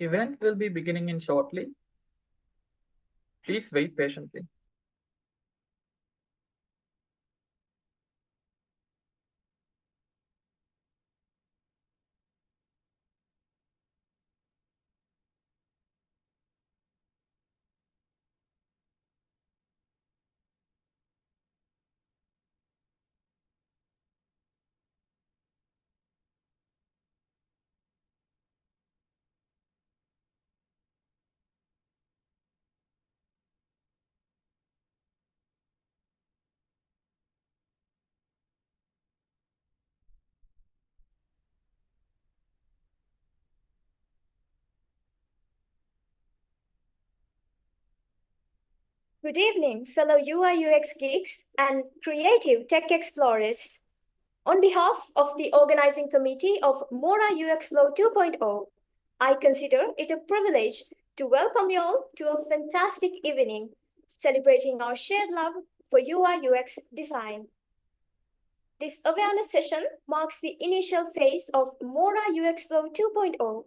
Event will be beginning in shortly. Please wait patiently. Good evening, fellow UI UX geeks and creative tech explorers. On behalf of the organizing committee of MoraUXplore 2.0, I consider it a privilege to welcome you all to a fantastic evening celebrating our shared love for UI UX design. This awareness session marks the initial phase of MoraUXplore 2.0,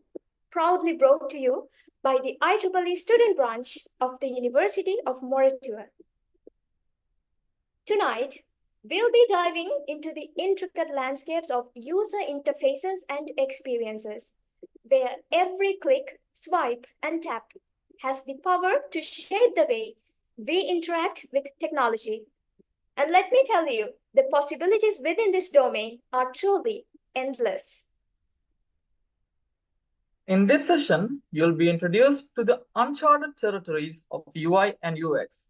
proudly brought to you by the IEEE student branch of the University of Moratuwa. Tonight, we'll be diving into the intricate landscapes of user interfaces and experiences, where every click, swipe, and tap has the power to shape the way we interact with technology. And let me tell you, the possibilities within this domain are truly endless. In this session, you'll be introduced to the uncharted territories of UI and UX,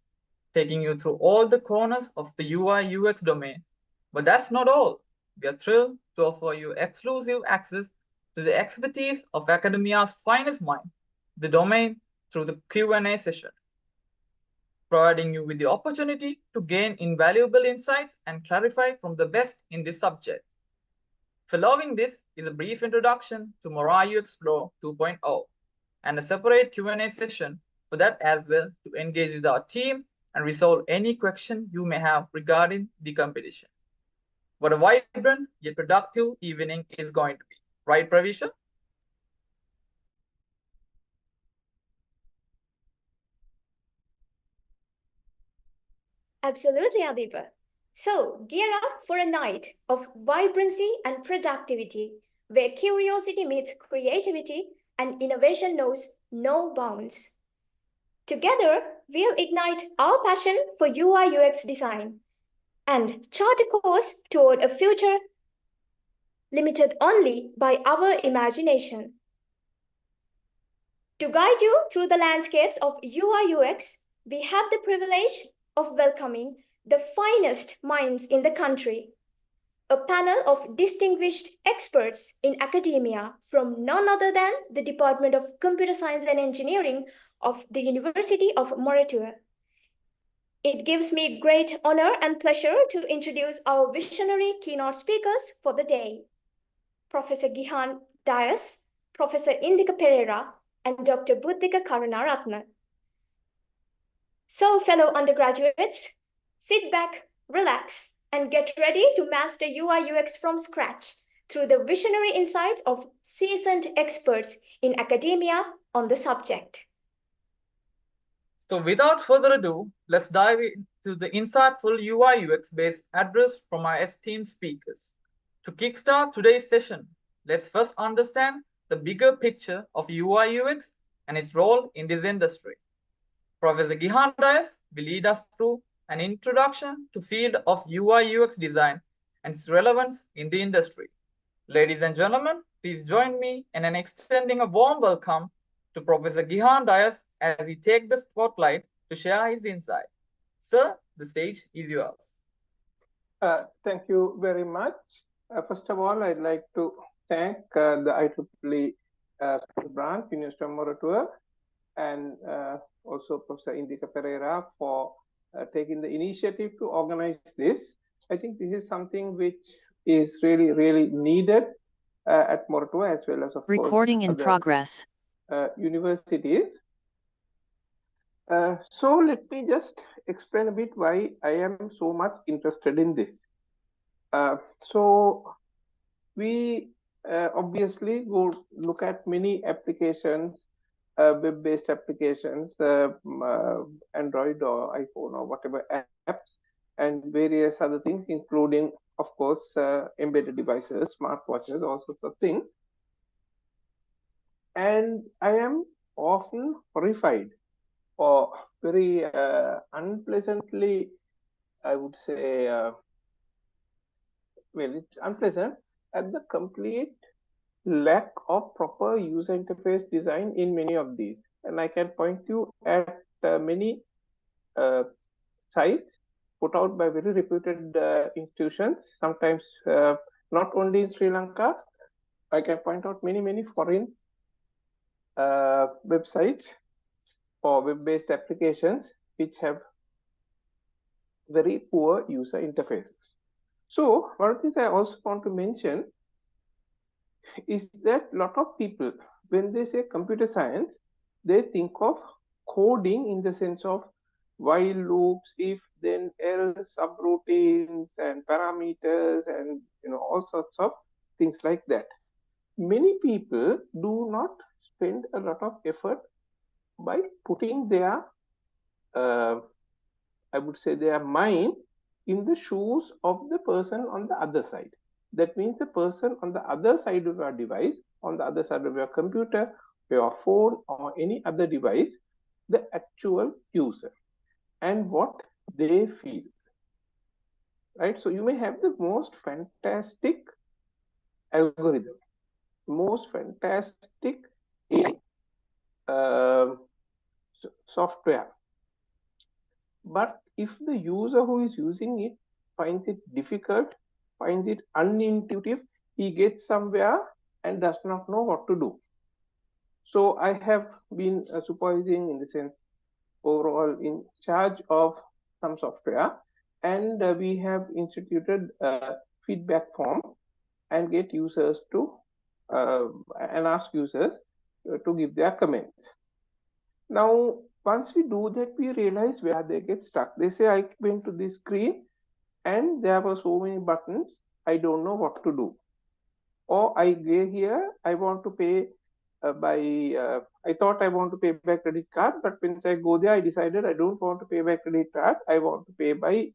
taking you through all the corners of the UI UX domain. But that's not all. We are thrilled to offer you exclusive access to the expertise of academia's finest mind, the domain, through the Q&A session, providing you with the opportunity to gain invaluable insights and clarify from the best in this subject. Following this is a brief introduction to MoraUXplore 2.0 and a separate Q&A session for that as well to engage with our team and resolve any question you may have regarding the competition. What a vibrant yet productive evening is going to be. Right, Pravisha? Absolutely, Adiba. So, gear up for a night of vibrancy and productivity, where curiosity meets creativity and innovation knows no bounds. Together, we'll ignite our passion for UI UX design and chart a course toward a future limited only by our imagination. To guide you through the landscapes of UI UX, we have the privilege of welcoming the finest minds in the country, a panel of distinguished experts in academia from none other than the Department of Computer Science and Engineering of the University of Moratuwa. It gives me great honor and pleasure to introduce our visionary keynote speakers for the day, Professor Gihan Dias, Professor Indika Perera, and Dr. Buddhika Karunarathne. So, fellow undergraduates, sit back, relax, and get ready to master UI UX from scratch through the visionary insights of seasoned experts in academia on the subject. So without further ado, let's dive into the insightful UI UX based address from our esteemed speakers. To kickstart today's session, let's first understand the bigger picture of UI UX and its role in this industry. Professor Gihan Dias will lead us through an introduction to field of UI UX design and its relevance in the industry. Ladies and gentlemen, please join me in extending a warm welcome to Professor Gihan Dias as he takes the spotlight to share his insight. Sir, the stage is yours. Thank you very much. First of all, I'd like to thank the IEEE branch, University of Moratuwa, and also Professor Indika Perera for taking the initiative to organize this. I think this is something which is really, really needed at Moratuwa as well as, of Recording course, in progress. Universities. So let me just explain a bit why I am so much interested in this. So we obviously will look at many applications web-based applications, Android or iPhone or whatever apps, and various other things, including, of course, embedded devices, smartwatches, all sorts of things. And I am often horrified or very unpleasantly, I would say, well, it's unpleasant at the complete lack of proper user interface design in many of these. And I can point you at many sites put out by very reputed institutions, sometimes not only in Sri Lanka. I can point out many foreign websites or web-based applications which have very poor user interfaces. So one of the things I also want to mention is that a lot of people, when they say computer science, they think of coding in the sense of while loops, if, then, else, subroutines, and parameters, and all sorts of things like that. Many people do not spend a lot of effort by putting their, I would say, their mind in the shoes of the person on the other side. That means the person on the other side of your device, on the other side of your computer, your phone, or any other device, the actual user and what they feel. Right? So you may have the most fantastic algorithm, most fantastic software. But if the user who is using it finds it difficult, finds it unintuitive, he gets somewhere and does not know what to do. So I have been supervising, in the sense, overall in charge of some software, and we have instituted a feedback form and get users to and ask users to give their comments. Now, once we do that, we realize where they get stuck. They say, I went to this screen and there were so many buttons, I don't know what to do. Or I go here, I want to pay I thought I want to pay by credit card, but once I go there, I decided I don't want to pay by credit card, I want to pay by,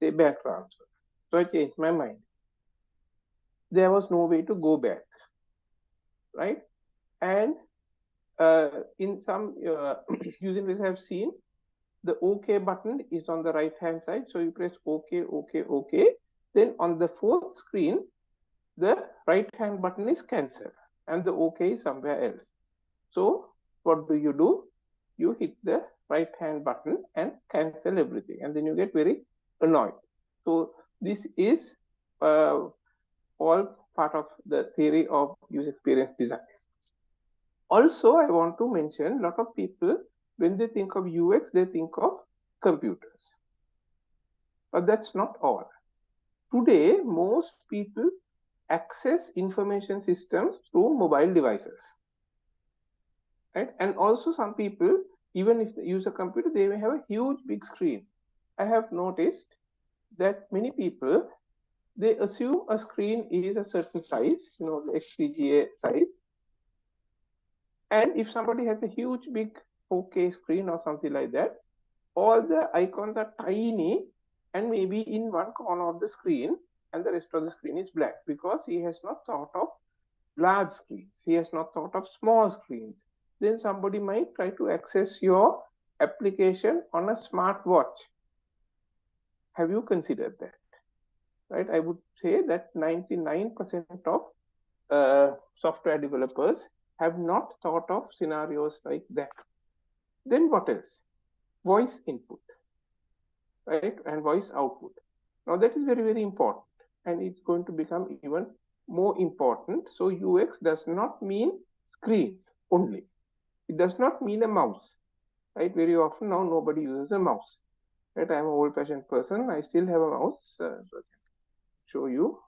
say, bank transfer. So I changed my mind. There was no way to go back, right? And in some using this, I've seen the OK button is on the right hand side. So you press OK, OK, OK. Then on the fourth screen, the right hand button is cancel and the OK is somewhere else. So what do? You hit the right hand button and cancel everything, and then you get very annoyed. So this is all part of the theory of user experience design. Also, I want to mention, a lot of people, when they think of UX, they think of computers. But that's not all. Today, most people access information systems through mobile devices. Right? And also some people, even if they use a computer, they may have a huge big screen. I have noticed that many people, they assume a screen is a certain size, the XPGA size. And if somebody has a huge big 4K screen or something like that, all the icons are tiny and maybe in one corner of the screen, and the rest of the screen is black, because he has not thought of large screens. He has not thought of small screens. Then somebody might try to access your application on a smartwatch. Have you considered that? Right? I would say that 99% of software developers have not thought of scenarios like that. Then what else? Voice input, right? And voice output. Now that is very important, and it's going to become even more important. So UX does not mean screens only. It does not mean a mouse, right? Very often now nobody uses a mouse, right? I'm an old-fashioned person. I still have a mouse. So I can show you.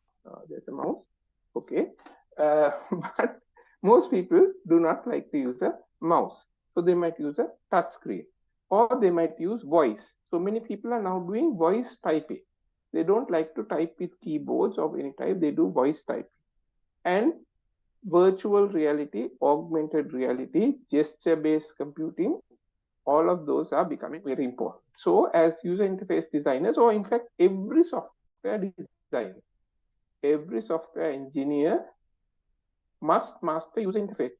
There's a mouse. Okay. But most people do not like to use a mouse. So they might use a touch screen, or they might use voice. So many people are now doing voice typing. They don't like to type with keyboards of any type. They do voice typing. And virtual reality, augmented reality, gesture-based computing, all of those are becoming very important. So as user interface designers, or in fact, every software designer, every software engineer must master user interface,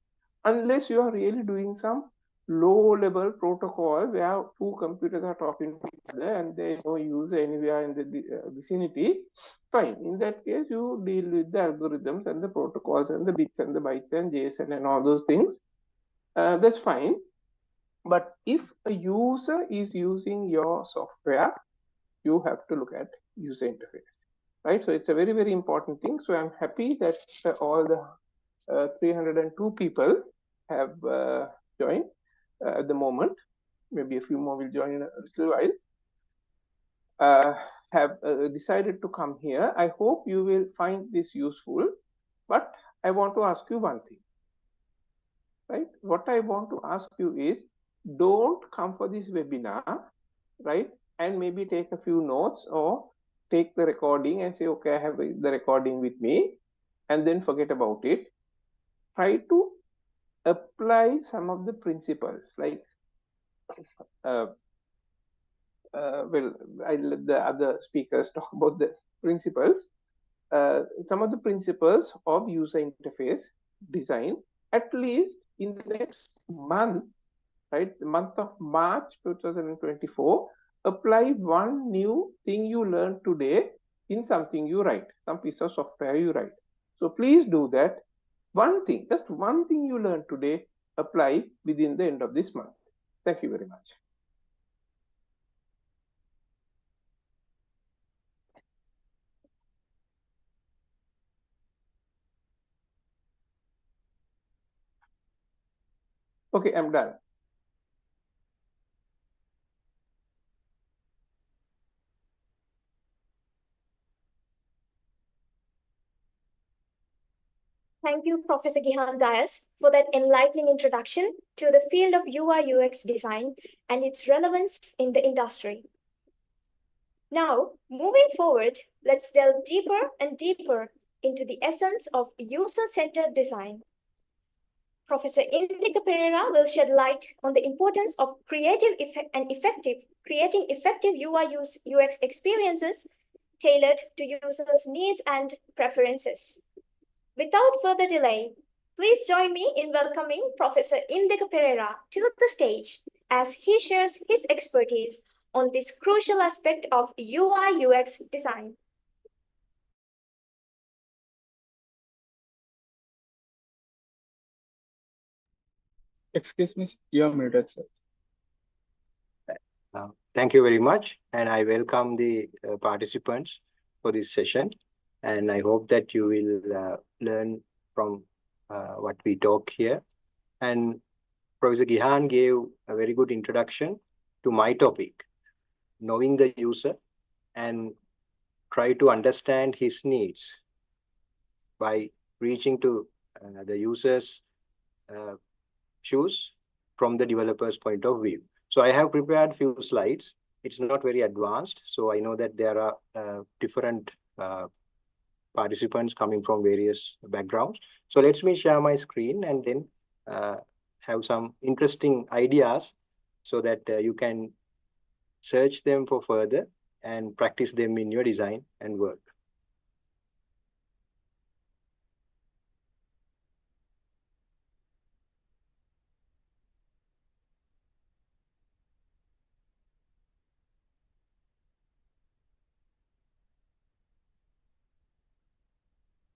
unless you are really doing some low-level protocol where two computers are talking to each other and there is no user anywhere in the vicinity. Fine. In that case, you deal with the algorithms and the protocols and the bits and the bytes and JSON and all those things. That's fine. But if a user is using your software, you have to look at user interface, right? So it's a very, very important thing. So I'm happy that all the 302 people have joined at the moment. Maybe a few more will join in a little while. Have decided to come here. I hope you will find this useful, but I want to ask you one thing, right? What I want to ask you is, don't come for this webinar, right? And maybe take a few notes or take the recording and say, okay, I have the recording with me, and then forget about it. Try to apply some of the principles, like well, I let the other speakers talk about the principles. Some of the principles of user interface design, at least in the next month, right? The month of March 2024, apply one new thing you learned today in something you write, some piece of software you write. So please do that. One thing, just one thing you learned today, apply within the end of this month. Thank you very much. Okay, I'm done. Thank you, Professor Gihan Dias, for that enlightening introduction to the field of UI UX design and its relevance in the industry. Now, moving forward, let's delve deeper and deeper into the essence of user-centered design. Professor Indika Perera will shed light on the importance of creating effective UI UX experiences tailored to users' needs and preferences. Without further delay, please join me in welcoming Professor Indika Perera to the stage as he shares his expertise on this crucial aspect of UI UX design. Excuse me, you're muted, sir. Thank you very much, and I welcome the participants for this session, and I hope that you will learn from what we talk here. And Professor Gihan gave a very good introduction to my topic, knowing the user and try to understand his needs by reaching to the user's shoes from the developer's point of view. So I have prepared few slides. It's not very advanced, so I know that there are different participants coming from various backgrounds. So let me share my screen and then have some interesting ideas so that you can search them for further and practice them in your design and work.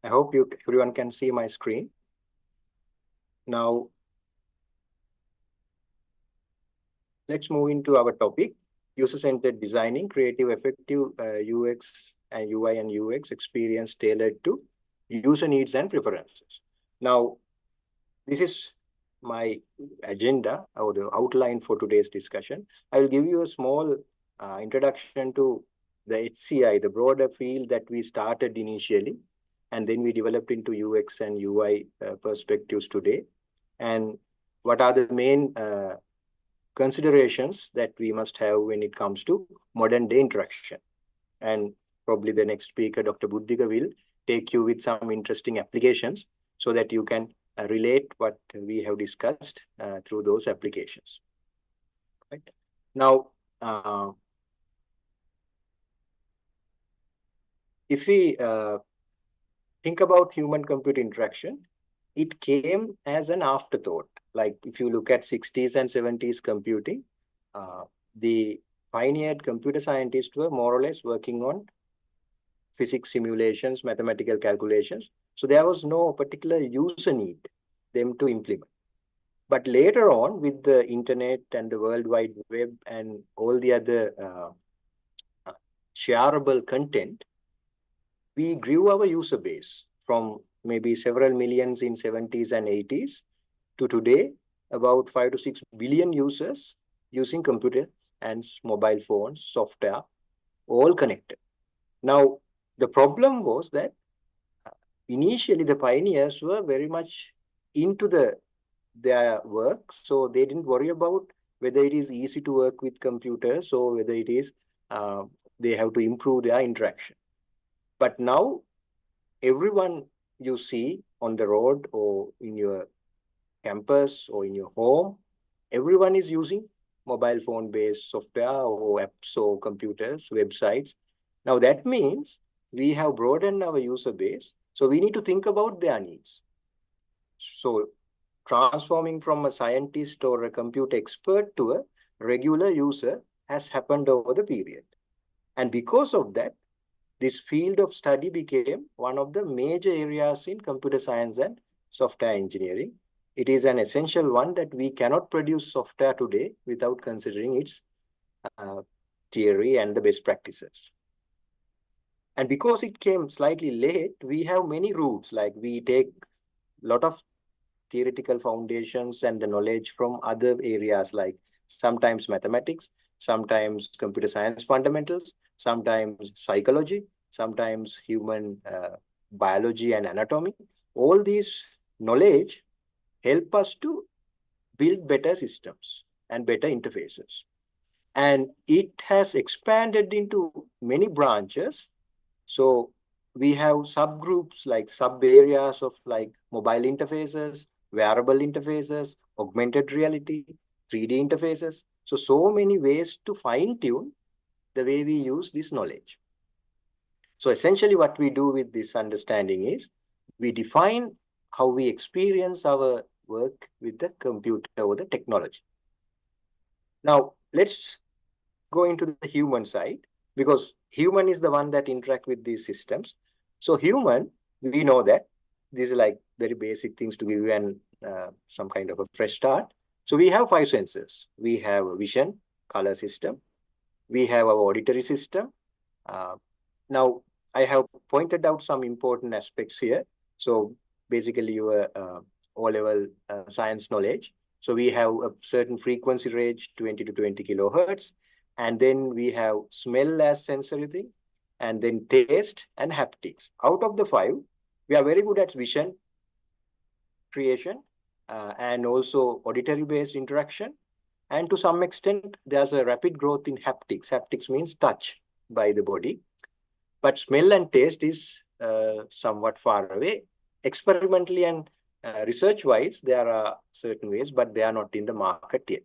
I hope everyone can see my screen. Now, let's move into our topic, user-centered designing, creative, effective UX and UI and UX experience tailored to user needs and preferences. Now, this is my agenda or the outline for today's discussion. I will give you a small introduction to the HCI, the broader field that we started initially, and then we developed into UX and UI perspectives today. And what are the main considerations that we must have when it comes to modern day interaction. And probably the next speaker, Dr. Buddhika, will take you with some interesting applications so that you can relate what we have discussed through those applications. Right. Now, if we think about human-computer interaction, it came as an afterthought. Like if you look at 60s and 70s computing, the pioneered computer scientists were more or less working on physics simulations, mathematical calculations. So there was no particular user need them to implement. But later on, with the internet and the World Wide Web and all the other shareable content, we grew our user base from maybe several millions in 70s and 80s to today, about 5 to 6 billion users using computers and mobile phones, software, all connected. Now, the problem was that initially the pioneers were very much into their work, so they didn't worry about whether it is easy to work with computers or whether it is they have to improve their interaction. But now, everyone you see on the road or in your campus or in your home, everyone is using mobile phone-based software or apps or computers, websites. Now that means we have broadened our user base, so we need to think about their needs. So transforming from a scientist or a computer expert to a regular user has happened over the period. And because of that, this field of study became one of the major areas in computer science and software engineering. It is an essential one that we cannot produce software today without considering its theory and the best practices. And because it came slightly late, we have many routes, like we take a lot of theoretical foundations and the knowledge from other areas, like sometimes mathematics, sometimes computer science fundamentals, sometimes psychology, sometimes human biology and anatomy. All these knowledge help us to build better systems and better interfaces. And it has expanded into many branches. So we have subgroups, like sub areas of like mobile interfaces, wearable interfaces, augmented reality, 3D interfaces. So many ways to fine tune the way we use this knowledge. So essentially what we do with this understanding is we define how we experience our work with the computer or the technology. Now let's go into the human side, because human is the one that interact with these systems. So human, we know that these are like very basic things to give you an some kind of a fresh start. So we have 5 senses. We have vision, color system. We have our auditory system. Now, I have pointed out some important aspects here. So basically your O-level science knowledge. So we have a certain frequency range, 20 to 20 kilohertz. And then we have smell as sensory thing, and then taste and haptics. Out of the 5, we are very good at vision creation and also auditory-based interaction. And to some extent, there's a rapid growth in haptics. Haptics means touch by the body. But smell and taste is somewhat far away. Experimentally and research-wise, there are certain ways, but they are not in the market yet.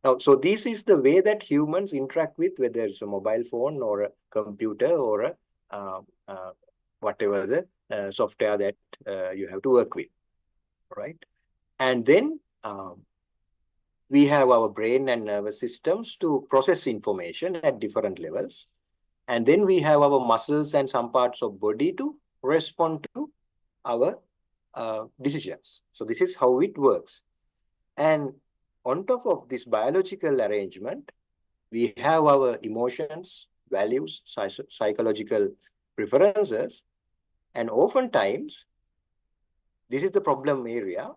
Now, so this is the way that humans interact with, whether it's a mobile phone or a computer or a whatever the software that you have to work with, right? And then we have our brain and nervous systems to process information at different levels. And then we have our muscles and some parts of body to respond to our decisions. So this is how it works. And on top of this biological arrangement, we have our emotions, values, psychological preferences, and oftentimes, this is the problem area,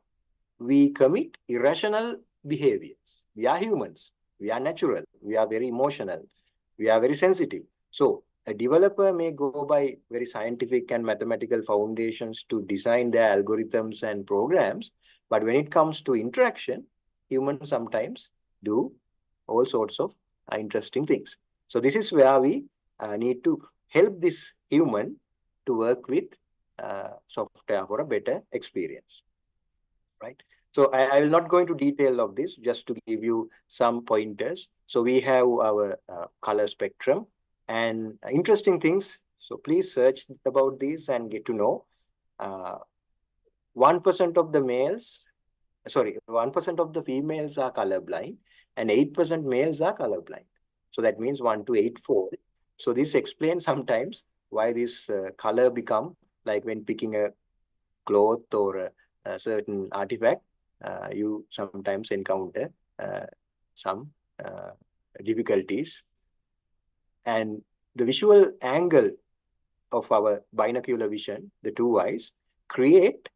we commit irrational behaviors. We are humans, we are natural, we are very emotional, we are very sensitive. So a developer may go by very scientific and mathematical foundations to design their algorithms and programs, but when it comes to interaction, humans sometimes do all sorts of interesting things. So this is where we need to help this human to work with software for a better experience, right? So I will not go into detail of this, just to give you some pointers. So we have our color spectrum and interesting things. So please search about these and get to know. 1% of the males, sorry, 1% of the females are colorblind and 8% males are colorblind. So that means 1 to 8-fold. So this explains sometimes why this color become, like when picking a cloth or a certain artifact, you sometimes encounter some difficulties. And the visual angle of our binocular vision, the two eyes, create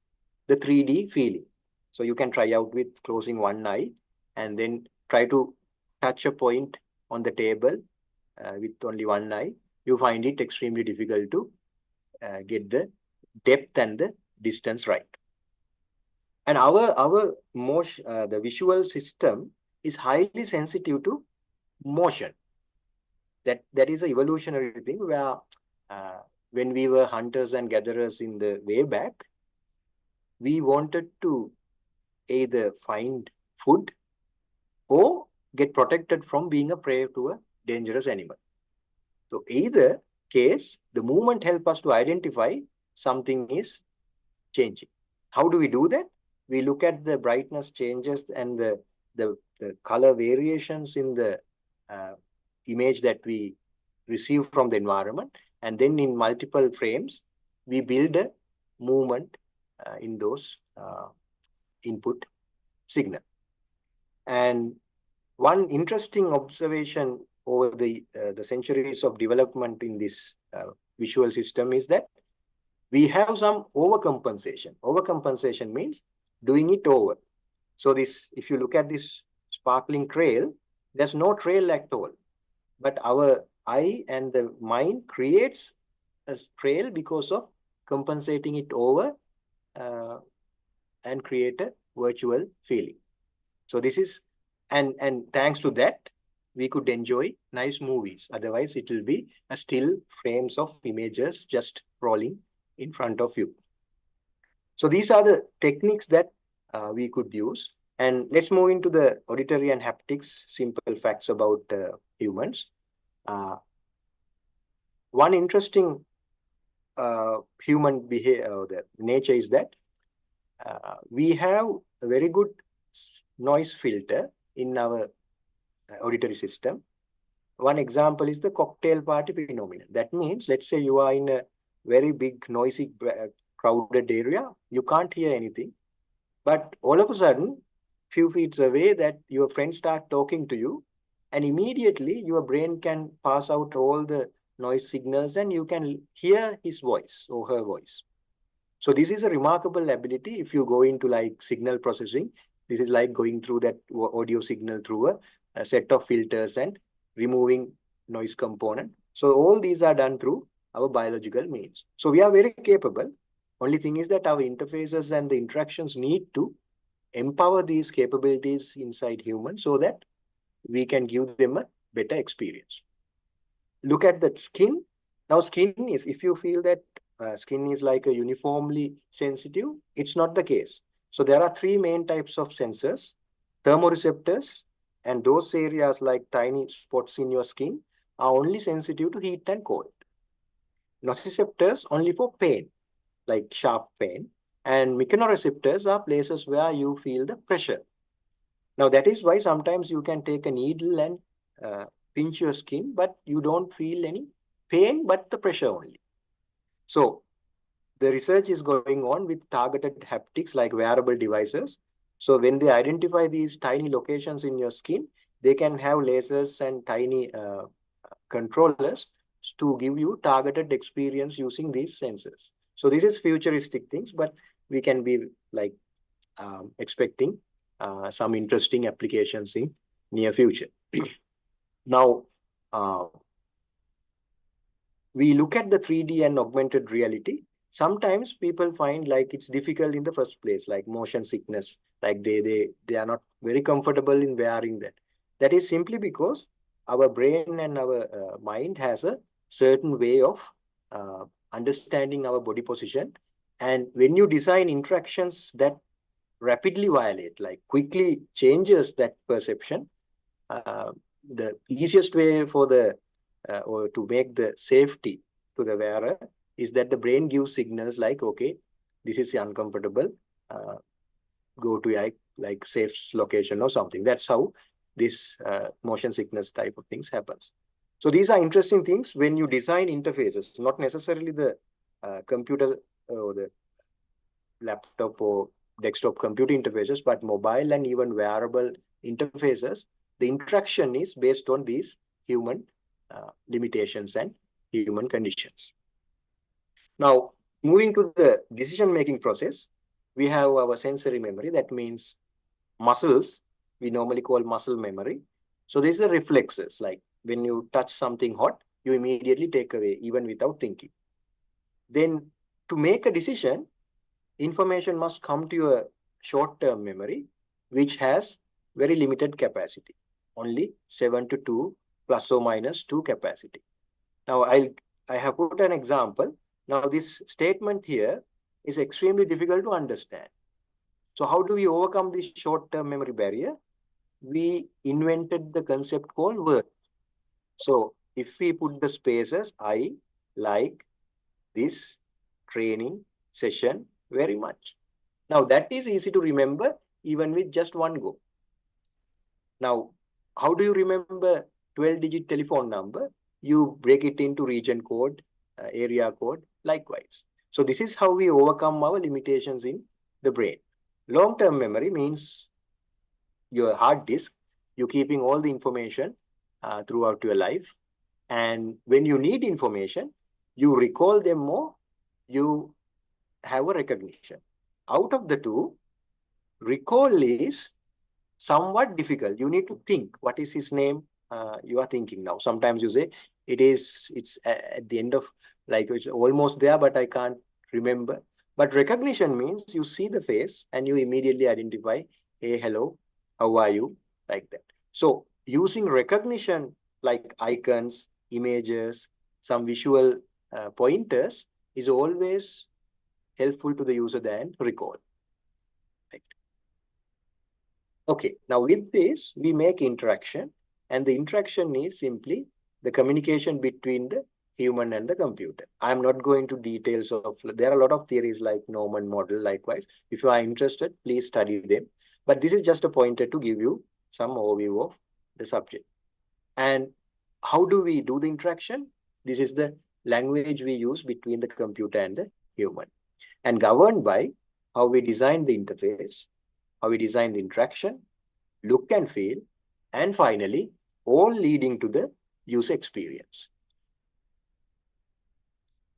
the 3D feeling. So you can try out with closing one eye and then try to touch a point on the table with only one eye. You find it extremely difficult to get the depth and the distance right. And our motion, the visual system is highly sensitive to motion. That is an evolutionary thing where when we were hunters and gatherers in the way back, we wanted to either find food or get protected from being a prey to a dangerous animal. So either case, the movement helps us to identify something is changing. How do we do that? We look at the brightness changes and the color variations in the image that we receive from the environment. And then in multiple frames, we build a movement in those input signal. And one interesting observation over the centuries of development in this visual system is that we have some overcompensation. Overcompensation means doing it over. So this, if you look at this sparkling trail, there's no trail at all. But our eye and the mind creates a trail because of compensating it over and create a virtual feeling. So this is, and thanks to that, we could enjoy nice movies. Otherwise, it will be a still frames of images just rolling in front of you. So these are the techniques that we could use. And let's move into the auditory and haptics, simple facts about humans. One interesting human behavior, the nature is that we have a very good noise filter in our auditory system. One example is the cocktail party phenomenon. That means, let's say you are in a very big, noisy, crowded area, you can't hear anything. But all of a sudden, few feet away, that your friends start talking to you, and immediately your brain can pass out all the noise signals and you can hear his voice or her voice. So this is a remarkable ability. If you go into like signal processing, this is like going through that audio signal through a set of filters and removing noise component. So all these are done through our biological means. So we are very capable. Only thing is that our interfaces and the interactions need to empower these capabilities inside humans so that we can give them a better experience. Look at that skin. Now skin is, if you feel that skin is like a uniformly sensitive, it's not the case. So there are three main types of sensors: thermoreceptors, and those areas like tiny spots in your skin are only sensitive to heat and cold. Nociceptors only for pain, like sharp pain, and mechanoreceptors are places where you feel the pressure. Now that is why sometimes you can take a needle and pinch your skin, but you don't feel any pain, but the pressure only. So the research is going on with targeted haptics like wearable devices. So when they identify these tiny locations in your skin, they can have lasers and tiny controllers to give you targeted experience using these sensors. So this is futuristic things, but we can be like expecting some interesting applications in near future. Now, we look at the 3D and augmented reality. Sometimes people find like it's difficult in the first place, like motion sickness, like they are not very comfortable in wearing that. That is simply because our brain and our mind has a certain way of understanding our body position And when you design interactions that rapidly violate, like quickly changes that perception, the easiest way for the or to make the safety to the wearer is that the brain gives signals like, okay, this is uncomfortable, go to like safe location or something. That's how this motion sickness type of things happens. So these are interesting things when you design interfaces, not necessarily the computer or the laptop or desktop computer interfaces, but mobile and even wearable interfaces. The interaction is based on these human limitations and human conditions. Now, moving to the decision-making process, we have our sensory memory. That means muscles, we normally call muscle memory. So these are reflexes, like when you touch something hot, you immediately take away, even without thinking. Then to make a decision, information must come to your short-term memory, which has very limited capacity, only 7 to 2 plus or minus 2 capacity. Now, I have put an example. Now, this statement here is extremely difficult to understand. So how do we overcome this short-term memory barrier? We invented the concept called words. So if we put the spaces, I like this training session very much. Now that is easy to remember even with just one go. Now, how do you remember 12-digit telephone number? You break it into region code, area code, likewise. So this is how we overcome our limitations in the brain. Long-term memory means your hard disk, you're keeping all the information throughout your life. And when you need information, you recall them more, you have a recognition. Out of the two, recall is somewhat difficult. You need to think, what is his name? You are thinking now. Sometimes you say, it's at the end of, like it's almost there, but I can't remember. But recognition means you see the face and you immediately identify, hey, hello, how are you? Like that. So using recognition like icons, images, some visual pointers is always helpful to the user than recall. Right. Okay, now with this, we make interaction, and the interaction is simply the communication between the human and the computer. I'm not going to details of, there are a lot of theories like Norman model, likewise. If you are interested, please study them. But this is just a pointer to give you some overview of the subject. And how do we do the interaction? This is the language we use between the computer and the human, and governed by how we design the interface, how we design the interaction, look and feel, and finally, all leading to the user experience.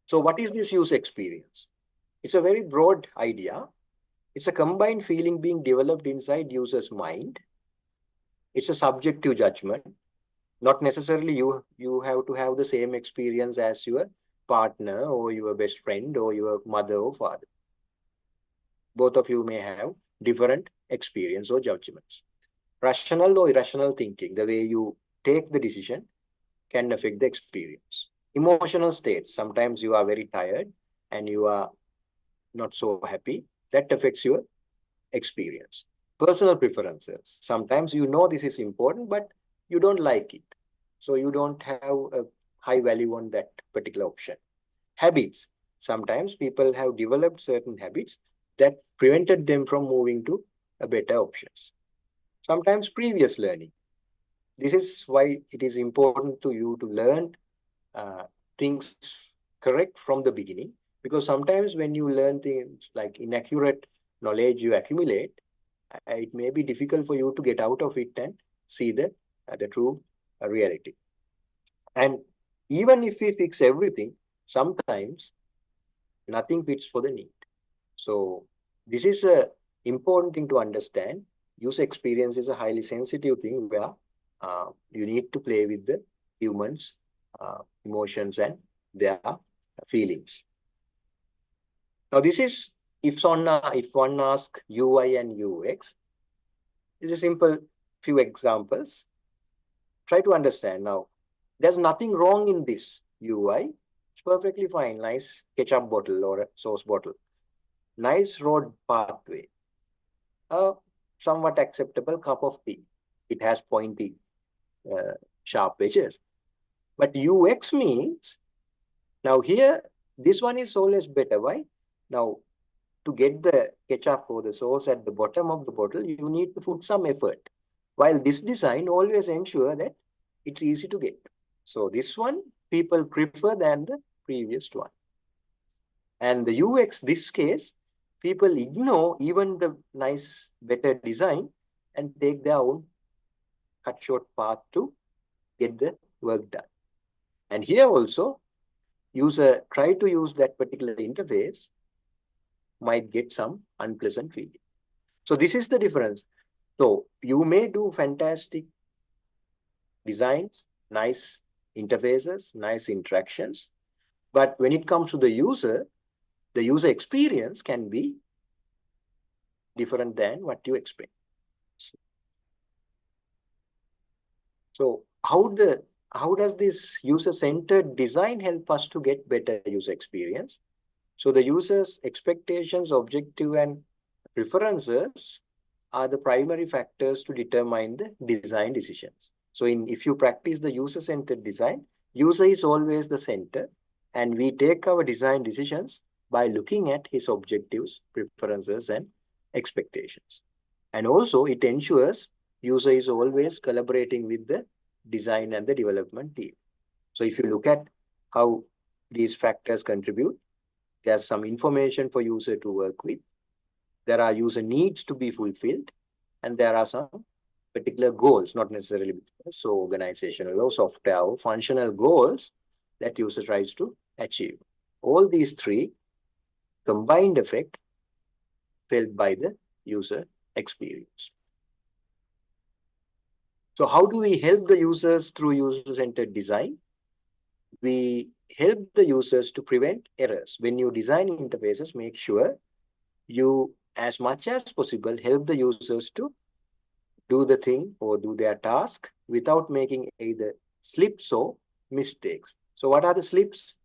So what is this user experience? It's a very broad idea. It's a combined feeling being developed inside user's mind. It's a subjective judgment. Not necessarily you have to have the same experience as your partner or your best friend or your mother or father. Both of you may have different experience or judgments. Rational or irrational thinking, the way you take the decision, can affect the experience. Emotional states, sometimes you are very tired and you are not so happy, that affects your experience. Personal preferences, sometimes you know this is important, but you don't like it. So you don't have a high value on that particular option. Habits, sometimes people have developed certain habits that prevented them from moving to a better options. Sometimes previous learning. This is why it is important to you to learn things correct from the beginning, because sometimes when you learn things like inaccurate knowledge you accumulate, it may be difficult for you to get out of it and see the true reality. And even if we fix everything, sometimes nothing fits for the need. So this is a important thing to understand. User experience is a highly sensitive thing where you need to play with the humans' emotions and their feelings. Now this is if one asks UI and UX, it's a simple few examples. Try to understand now. There's nothing wrong in this UI. It's perfectly fine. Nice ketchup bottle or a sauce bottle. nice road pathway, a somewhat acceptable cup of tea. It has pointy, sharp edges. But UX means, now here, this one is always better. Why? Now, to get the ketchup or the sauce at the bottom of the bottle, you need to put some effort. While this design always ensure that it's easy to get. So this one people prefer than the previous one. And the UX, this case, people ignore even the nice, better design and take their own cut short path to get the work done. And here also, user try to use that particular interface, might get some unpleasant feeling. So this is the difference. So you may do fantastic designs, nice interfaces, nice interactions, but when it comes to the user experience can be different than what you expect. So how does this user-centered design help us to get better user experience? So the user's expectations, objective, and preferences are the primary factors to determine the design decisions. So if you practice the user-centered design, user is always the center, and we take our design decisions by looking at his objectives, preferences, and expectations. And also it ensures user is always collaborating with the design and the development team. So if you look at how these factors contribute, there's some information for user to work with. There are user needs to be fulfilled, and there are some particular goals, not necessarily so organizational or software or functional goals that user tries to achieve. All these three combined effect felt by the user experience. So how do we help the users through user-centered design? We help the users to prevent errors. When you design interfaces, make sure you, as much as possible, help the users to do the thing or do their task without making either slips or mistakes. So what are the slips?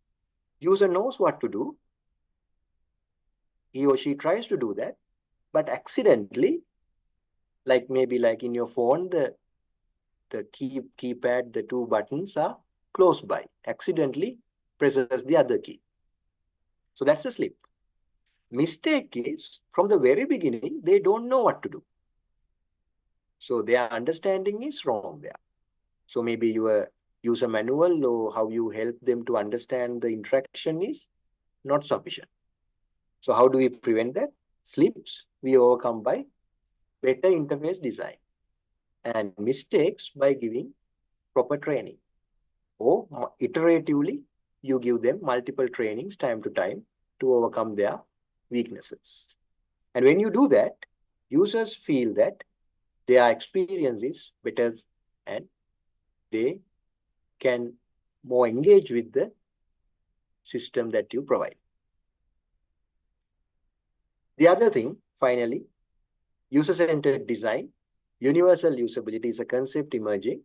User knows what to do. He or she tries to do that, but accidentally, like maybe like in your phone, the keypad, the two buttons are close by, accidentally presses the other key. So that's a slip. Mistake is, from the very beginning, they don't know what to do. So their understanding is wrong there. So maybe your user manual or how you help them to understand the interaction is not sufficient. So how do we prevent that? Slips we overcome by better interface design, and mistakes by giving proper training, or iteratively you give them multiple trainings time to time to overcome their weaknesses. And when you do that, users feel that their experience is better and they can more engage with the system that you provide. The other thing, finally, user-centered design. Universal usability is a concept emerging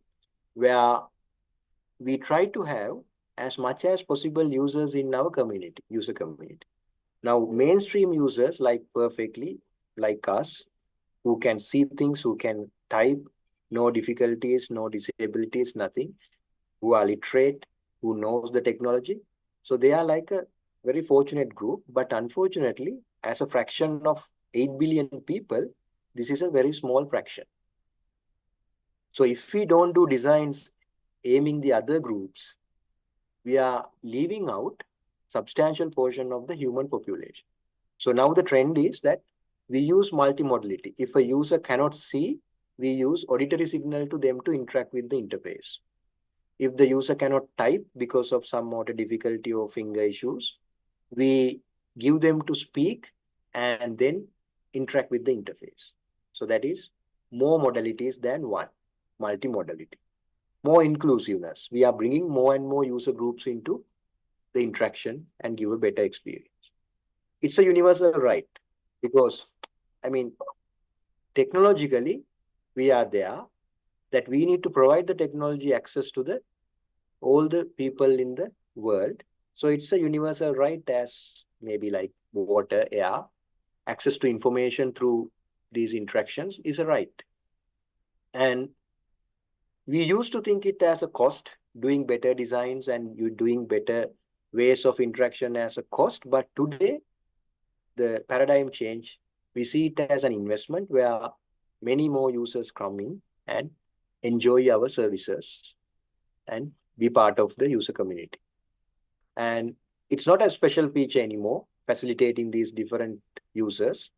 where we try to have as much as possible users in our community, user community. Now, mainstream users like perfectly, like us, who can see things, who can type, no difficulties, no disabilities, nothing, who are literate, who knows the technology. So they are like a very fortunate group, but unfortunately, as a fraction of 8 billion people, this is a very small fraction. So if we don't do designs aiming the other groups, we are leaving out substantial portion of the human population. So now the trend is that we use multimodality. If a user cannot see, we use auditory signal to them to interact with the interface. If the user cannot type because of some motor difficulty or finger issues, we give them to speak and then interact with the interface. So that is more modalities than one, multimodality. More inclusiveness. We are bringing more and more user groups into the interaction and give a better experience. It's a universal right because, I mean, technologically, we are there that we need to provide the technology access to all the people in the world. So it's a universal right as maybe like water, air, access to information through these interactions is a right. And we used to think it as a cost, doing better designs and you doing better ways of interaction as a cost. But today, the paradigm change, we see it as an investment where many more users come in and enjoy our services and be part of the user community. And it's not a special feature anymore, facilitating these different users.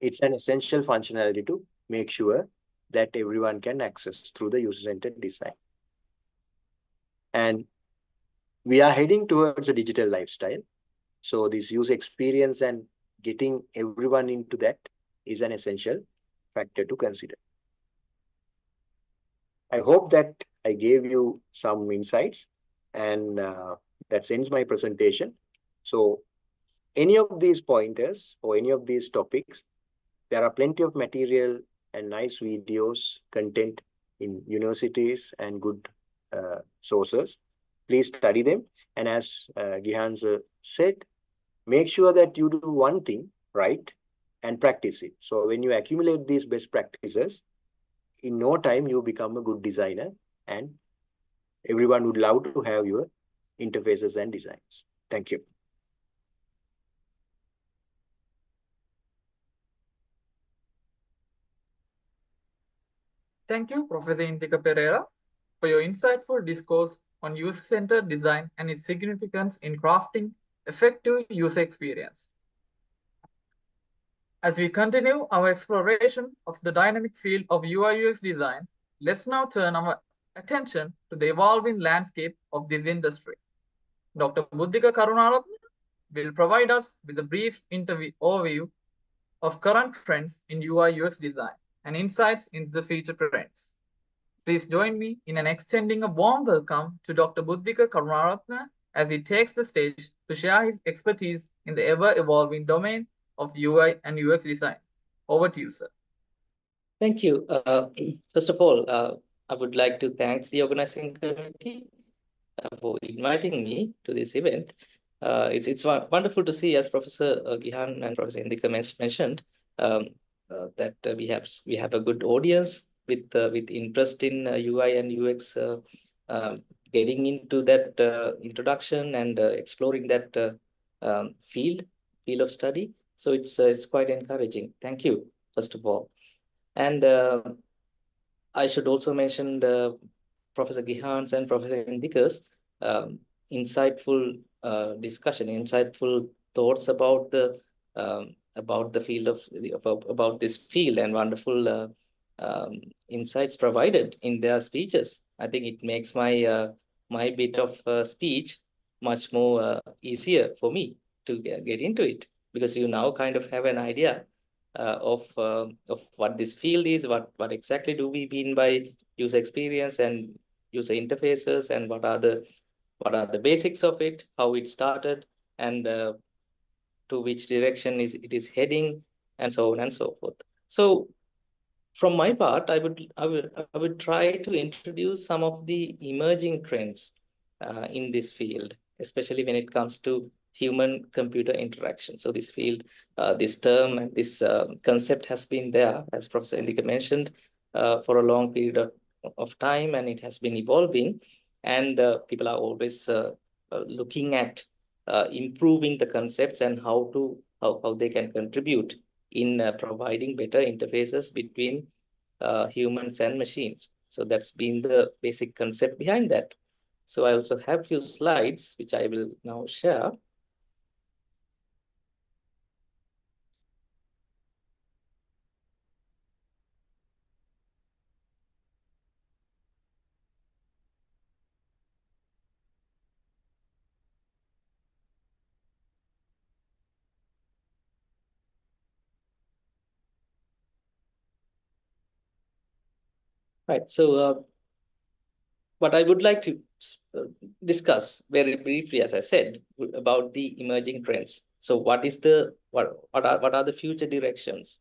It's an essential functionality to make sure that everyone can access through the user-centered design. And we are heading towards a digital lifestyle. So this user experience and getting everyone into that is an essential factor to consider. I hope that I gave you some insights, and that ends my presentation. So any of these pointers or any of these topics, there are plenty of material and nice videos, content in universities and good sources. Please study them. And as Gihan said, make sure that you do one thing right and practice it. So when you accumulate these best practices, in no time you become a good designer, and everyone would love to have your interfaces and designs. Thank you. Thank you, Professor Indika Perera, for your insightful discourse on user-centered design and its significance in crafting effective user experience. As we continue our exploration of the dynamic field of UI/UX design, let's now turn our attention to the evolving landscape of this industry. Dr. Buddhika Karunarathne will provide us with a brief overview of current trends in UI/UX design and insights into the future trends. Please join me in extending a warm welcome to Dr. Buddhika Karunarathne as he takes the stage to share his expertise in the ever-evolving domain of UI and UX design. Over to you, sir. Thank you. First of all, I would like to thank the organizing committee for inviting me to this event. It's wonderful to see, as Professor Gihan and Professor Indika mentioned, that we have a good audience with interest in UI and UX, getting into that introduction and exploring that field of study. So it's quite encouraging. Thank you, first of all. And I should also mention Professor Gihan's and Professor Indika's insightful discussion, insightful thoughts about the field about this field, and wonderful insights provided in their speeches. I think it makes my my bit of speech much more easier for me to get into it, because you now kind of have an idea of what this field is, what exactly do we mean by user experience and user interfaces, and what are the basics of it, how it started, and to which direction it is heading, and so on and so forth. So from my part, I would try to introduce some of the emerging trends in this field, especially when it comes to human-computer interaction. So this field, this term and this concept has been there, as Professor Indika mentioned, for a long period of time, and it has been evolving. And people are always looking at improving the concepts and how they can contribute in providing better interfaces between humans and machines. So that's been the basic concept behind that. So I also have a few slides, which I will now share. Right. So what I would like to discuss very briefly, as I said, about the emerging trends. So what are the future directions?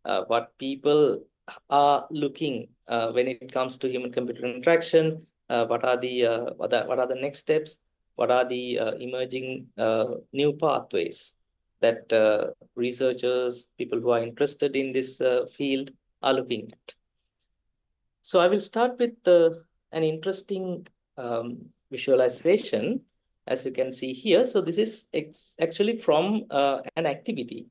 What people are looking when it comes to human-computer interaction? What are the next steps? What are the emerging new pathways that researchers, people who are interested in this field are looking at. So I will start with an interesting visualization, as you can see here. So this is actually from an activity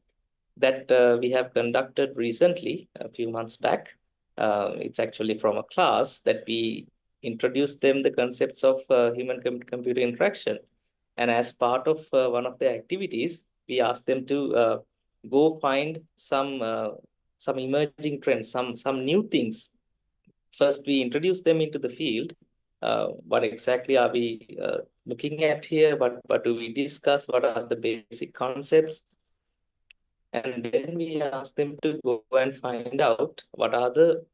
that we have conducted recently, a few months back. It's actually from a class that we introduced them the concepts of human-computer interaction. And as part of one of the activities, we asked them to go find some emerging trends, some new things. First, we introduce them into the field. What exactly are we looking at here? What do we discuss? What are the basic concepts? And then we ask them to go and find out what are the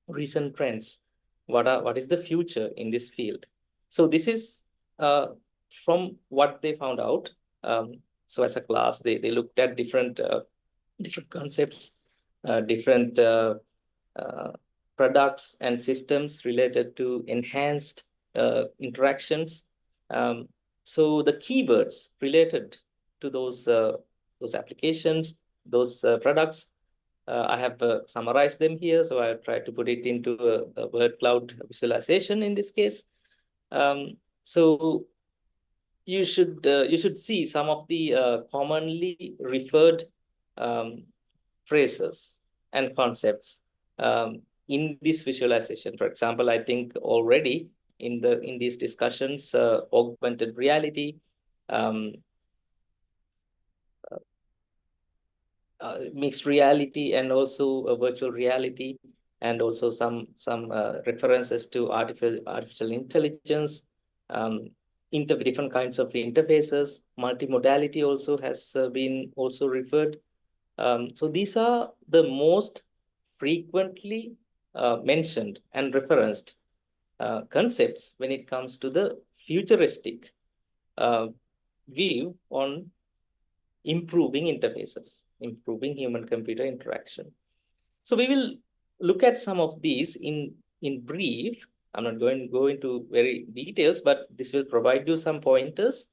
recent trends, what is the future in this field. So this is from what they found out. So as a class, they looked at different concepts, different products and systems related to enhanced interactions. So the keywords related to those applications, those products, I have summarized them here. So I tried to put it into a word cloud visualization in this case. So you should see some of the commonly referred phrases and concepts in this visualization. For example, I think already in these discussions, augmented reality, mixed reality, and also virtual reality, and also some references to artificial intelligence, different kinds of interfaces. Multimodality also has been also referred. So these are the most frequently mentioned and referenced concepts when it comes to the futuristic view on improving interfaces, improving human-computer interaction. So we will look at some of these in brief. I'm not going to go into very details, but this will provide you some pointers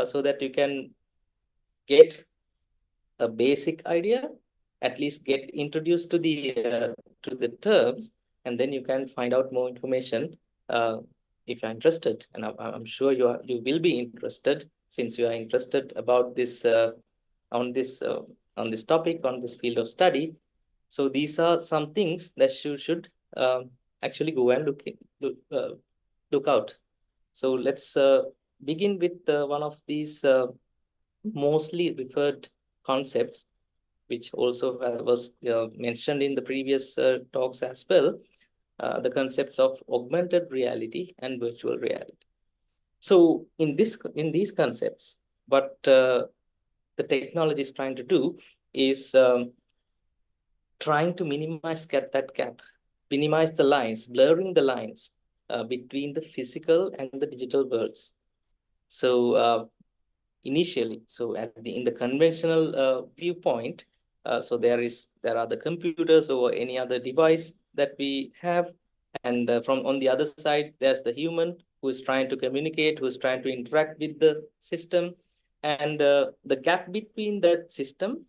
so that you can get a basic idea, at least get introduced to the terms, and then you can find out more information if you're interested. And I'm sure you will be interested, since you are interested about this on this topic, on this field of study. So these are some things that you should actually go and look out. So let's begin with one of these mostly referred concepts, which also was mentioned in the previous talks as well, the concepts of augmented reality and virtual reality. So in these concepts, what the technology is trying to do is trying to minimize that gap, minimize the lines, blurring the lines between the physical and the digital worlds. So initially, so in the conventional viewpoint, so there are the computers or any other device that we have, and on the other side, there's the human who is trying to communicate, who is trying to interact with the system, and the gap between that system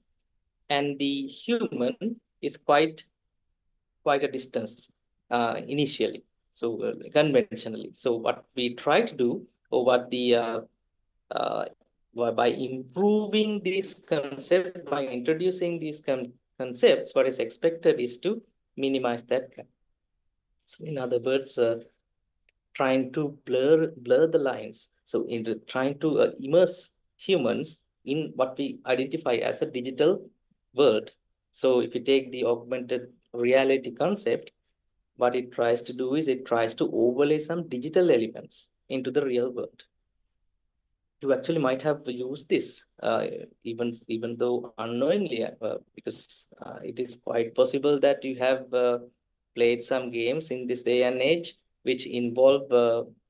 and the human is quite a distance initially. So conventionally, so what we try to do, or what the by improving this concept, by introducing these concepts, what is expected is to minimize that gap. So in other words, trying to blur the lines. So trying to immerse humans in what we identify as a digital world. So if you take the augmented reality concept, what it tries to do is it tries to overlay some digital elements into the real world. You actually might have used this even though unknowingly, because it is quite possible that you have played some games in this day and age which involve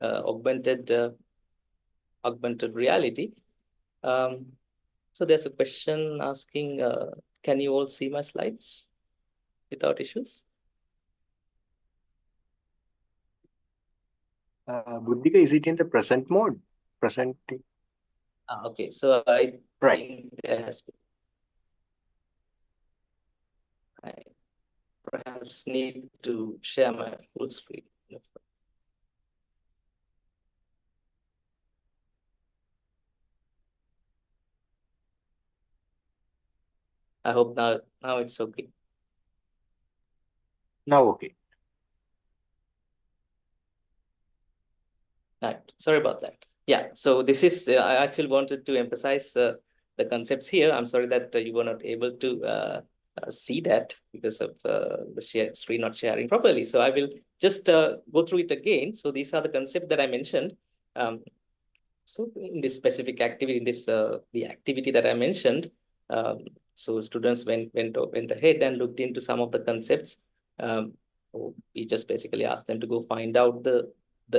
augmented reality. So there's a question asking, can you all see my slides without issues? Buddhika, is it in the present mode? Presenting? Okay, so I Right. There has been. I perhaps need to share my full screen. I hope now it's okay. Now, okay. Right. Sorry about that. Yeah. So this is I actually wanted to emphasize the concepts here. I'm sorry that you were not able to see that because of the screen not sharing properly. So I will just go through it again. So these are the concepts that I mentioned. So in this specific activity, in this the activity that I mentioned, so students went ahead and looked into some of the concepts. We just basically asked them to go find out the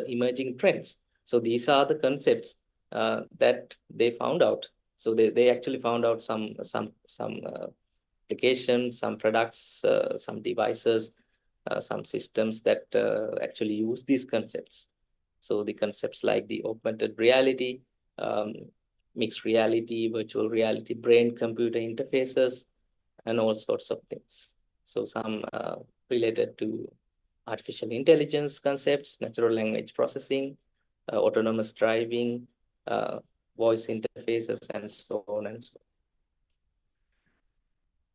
emerging trends. So these are the concepts that they found out. So they actually found out some applications, some products, some devices, some systems that actually use these concepts. So the concepts like the augmented reality, mixed reality, virtual reality, brain-computer interfaces, and all sorts of things. So some related to artificial intelligence concepts, natural language processing, autonomous driving, voice interfaces, and so on and so on.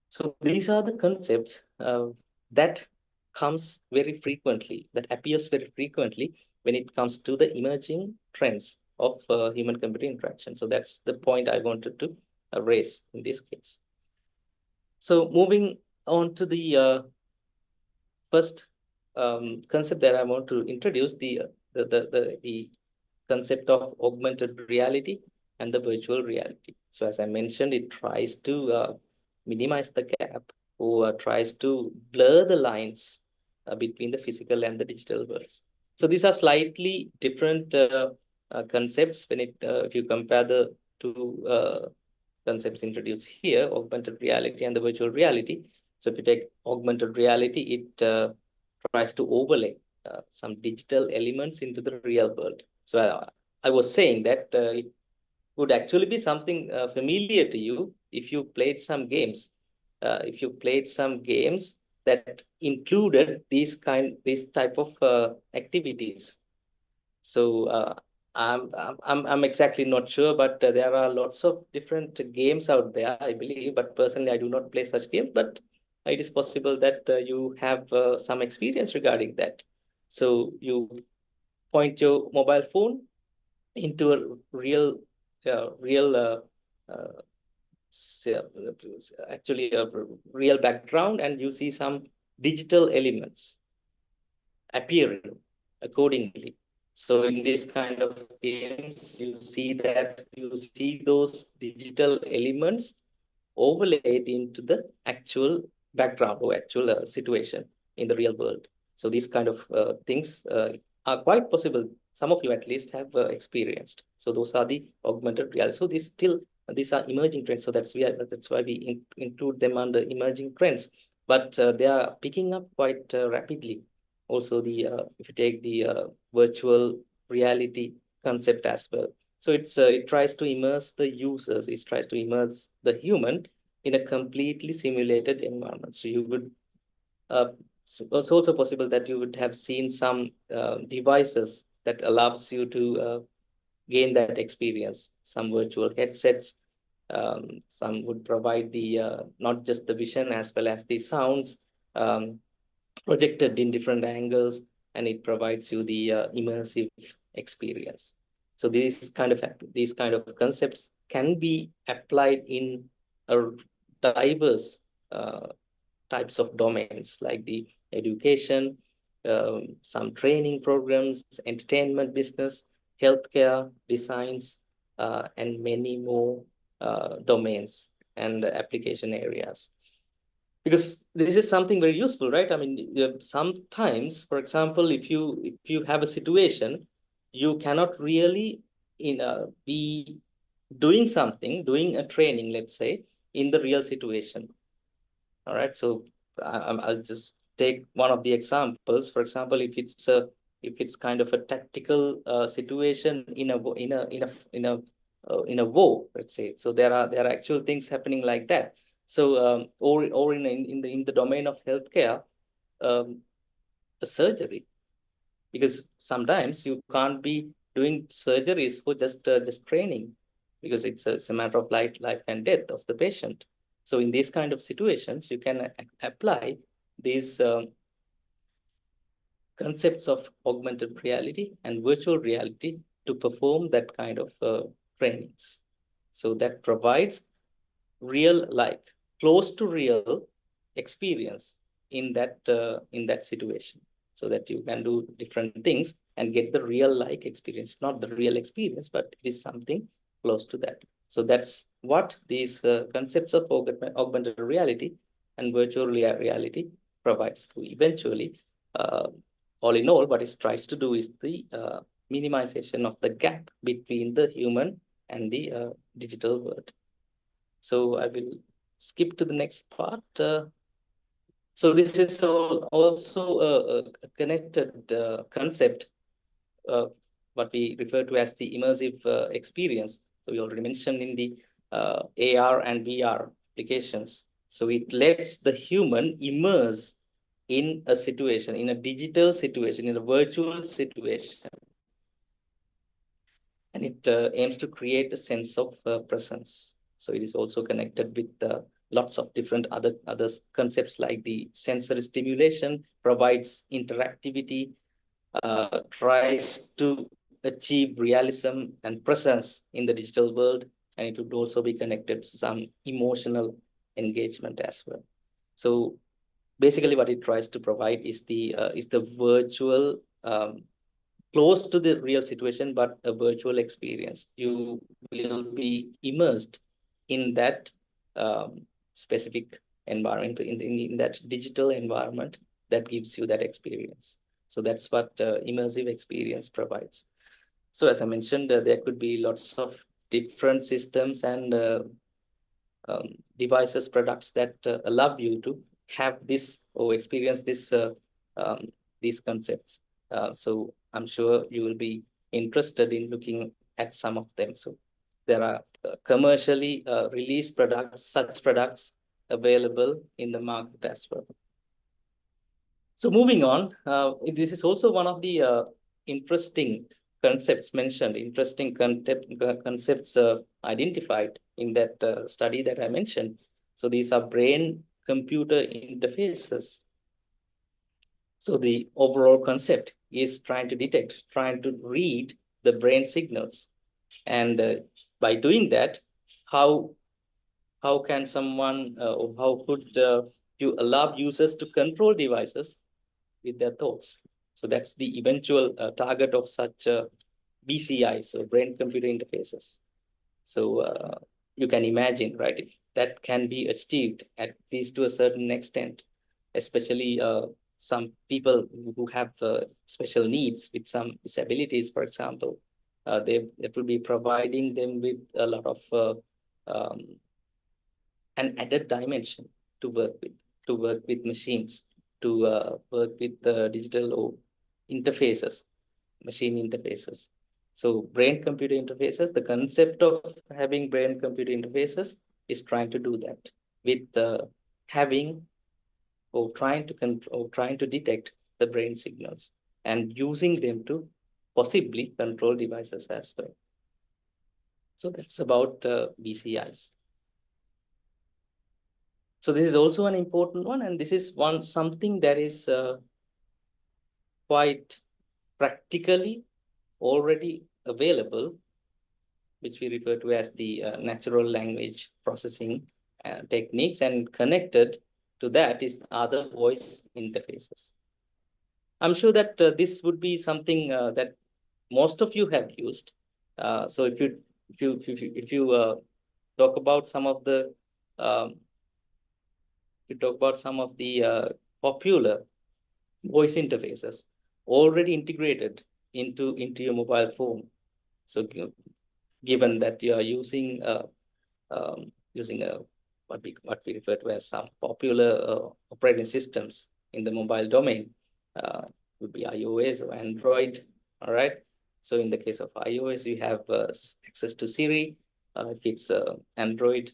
So these are the concepts that comes very frequently, that appears very frequently when it comes to the emerging trends of human-computer interaction. So that's the point I wanted to raise in this case. So moving on to the first concept that I want to introduce, the concept of augmented reality and the virtual reality. So as I mentioned, it tries to minimize the gap or tries to blur the lines between the physical and the digital worlds. So these are slightly different concepts when if you compare the two concepts introduced here, augmented reality and the virtual reality. So if you take augmented reality, it tries to overlay some digital elements into the real world. So I was saying that it would actually be something familiar to you if you played some games. If you played some games that included this type of activities. So I'm exactly not sure, but there are lots of different games out there, I believe. But personally, I do not play such games. But it is possible that you have some experience regarding that. So you point your mobile phone into a real, actually a real background, and you see some digital elements appearing accordingly. So in this kind of games, you see those digital elements overlaid into the actual background or actual situation in the real world. So these kind of things are quite possible. Some of you at least have experienced. So those are the augmented reality. So these are emerging trends. So that's why we include them under emerging trends. But they are picking up quite rapidly. Also, if you take the virtual reality concept as well. So it tries to immerse the users. It tries to immerse the human in a completely simulated environment. So you would so it's also possible that you would have seen some devices that allows you to gain that experience. Some virtual headsets, some would provide the not just the vision as well as the sounds projected in different angles, and it provides you the immersive experience. So these kind of concepts can be applied in a diverse types of domains like the education, some training programs, entertainment business, healthcare, designs, and many more domains and application areas. Because this is something very useful, right? I mean, sometimes, for example, if you have a situation, you cannot really be doing doing a training, let's say, in the real situation. All right, so I'll just take one of the examples. For example, if it's kind of a tactical situation in a in a war, let's say. So there are actual things happening like that. So or in the domain of healthcare, a surgery, because sometimes you can't be doing surgeries for just training, because it's a matter of life and death of the patient. So in these kind of situations, you can apply these concepts of augmented reality and virtual reality to perform that kind of trainings. So that provides real, like close to real experience in that situation, so that you can do different things and get the real like experience, not the real experience, but it is something close to that. So that's what these concepts of augmented reality and virtual reality provides. So eventually, all in all, what it tries to do is the minimization of the gap between the human and the digital world. So I will skip to the next part. So this is also a connected concept, what we refer to as the immersive experience. So we already mentioned in the AR and VR applications. So it lets the human immerse in a situation, in a digital situation, in a virtual situation. And it aims to create a sense of presence. So it is also connected with lots of different other concepts, like the sensory stimulation provides interactivity, tries to achieve realism and presence in the digital world, and it would also be connected to some emotional engagement as well. So basically, what it tries to provide is the virtual, close to the real situation, but a virtual experience. You will be immersed in that specific environment, in that digital environment that gives you that experience. So that's what immersive experience provides. So as I mentioned, there could be lots of different systems and devices, products that allow you to have this or experience this these concepts. So I'm sure you will be interested in looking at some of them. So there are commercially released products, such products available in the market as well. So moving on, this is also one of the interesting concepts mentioned, interesting concepts identified in that study that I mentioned. So these are brain-computer interfaces. So the overall concept is trying to detect, trying to read the brain signals. And by doing that, how can someone, or how could you allow users to control devices with their thoughts? So that's the eventual target of such BCIs, so brain-computer interfaces. So you can imagine, right, if that can be achieved at least to a certain extent, especially some people who have special needs with some disabilities, for example, they will be providing them with a lot of an added dimension to work with machines, to work with digital interfaces, machine interfaces. So brain-computer interfaces, the concept of having brain-computer interfaces is trying to do that with having or trying to detect the brain signals and using them to possibly control devices as well. So that's about BCIs. So this is also an important one, and this is something that is quite practically already available, which we refer to as the natural language processing techniques, and connected to that is other voice interfaces. I'm sure that this would be something that most of you have used. So if you talk about some of the popular voice interfaces already integrated into your mobile phone. So given that you are using what we refer to as some popular operating systems in the mobile domain, would be iOS or Android, all right? So in the case of iOS, you have access to Siri. If it's Android,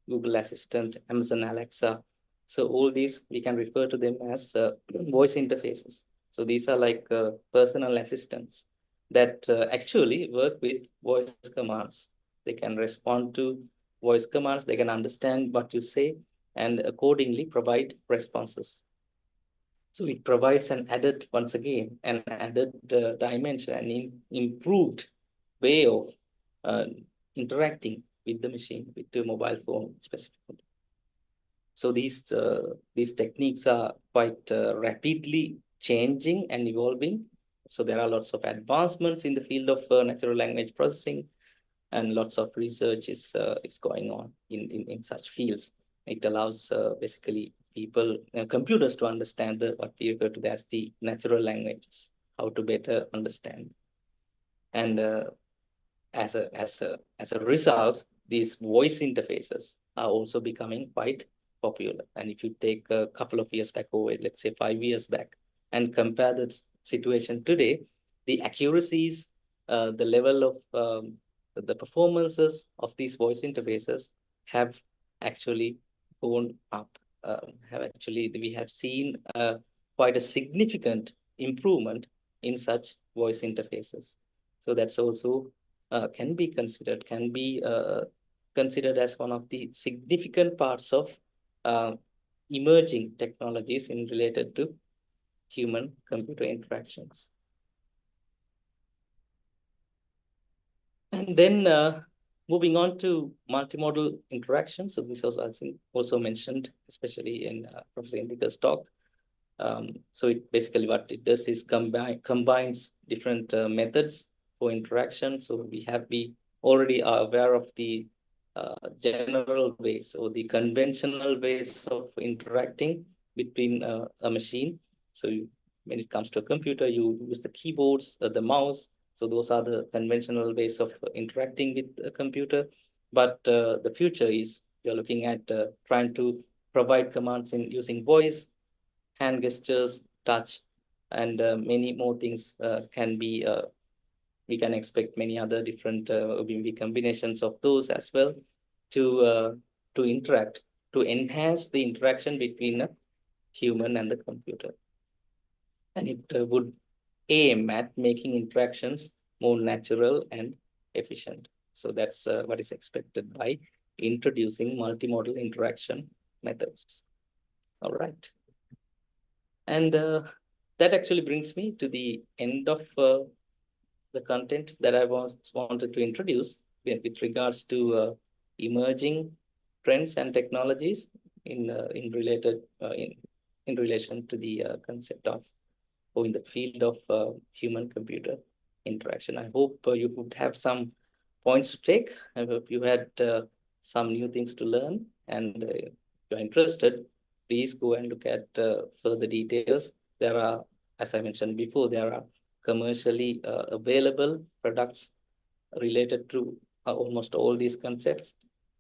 Google Assistant, Amazon Alexa. So all these, we can refer to them as voice interfaces. So these are like personal assistants that actually work with voice commands. They can respond to voice commands. They can understand what you say and accordingly provide responses. So it provides once again, an added dimension, an improved way of interacting with the machine, with the mobile phone specifically. So these techniques are quite rapidly changing and evolving. So there are lots of advancements in the field of natural language processing, and lots of research is going on in such fields. It allows basically people, computers, to understand what we refer to as the natural languages, how to better understand. And as a result, these voice interfaces are also becoming quite popular. And if you take a couple of years back, or let's say 5 years back, and compare the situation today, the accuracies, the level of the performances of these voice interfaces have actually gone up. We have seen quite a significant improvement in such voice interfaces. So that's also can be considered as one of the significant parts of emerging technologies in related to human-computer interactions. And then moving on to multimodal interaction. So this was also mentioned, especially in Professor Indika's talk. So it basically what it does is combines different methods for interaction. So we already are aware of the general ways or the conventional ways of interacting between a machine. So when it comes to a computer, you use the keyboards, the mouse. So those are the conventional ways of interacting with a computer. But the future is you're looking at trying to provide commands using voice, hand gestures, touch, and many more things can be. We can expect many other different combinations of those as well to interact, to enhance the interaction between a human and the computer. And it would aim at making interactions more natural and efficient. So that's what is expected by introducing multimodal interaction methods. All right. And that actually brings me to the end of the content that I wanted to introduce with regards to emerging trends and technologies in relation to the concept of, or in the field of human-computer interaction. I hope you would have some points to take. I hope you had some new things to learn, and if you're interested, please go and look at further details. There are, as I mentioned before, there are commercially available products related to almost all these concepts,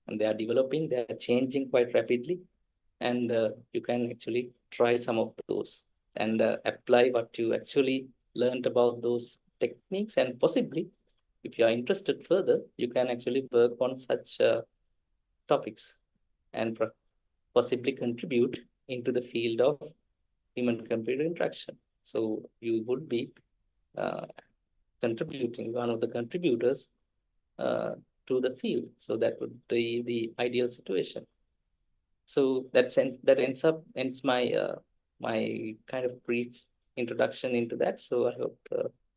and they are developing, they are changing quite rapidly, and you can actually try some of those and apply what you actually learned about those techniques, and possibly, if you are interested further, you can actually work on such topics and possibly contribute into the field of human-computer interaction. So you would be contributing, one of the contributors to the field. So that would be the ideal situation. So that ends my my kind of brief introduction into that. So I hope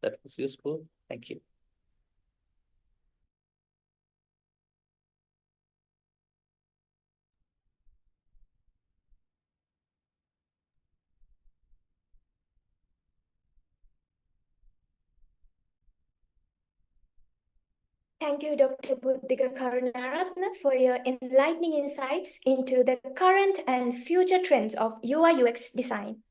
that was useful. Thank you. Thank you, Dr. Buddhika Karunarathne, for your enlightening insights into the current and future trends of UI/UX design.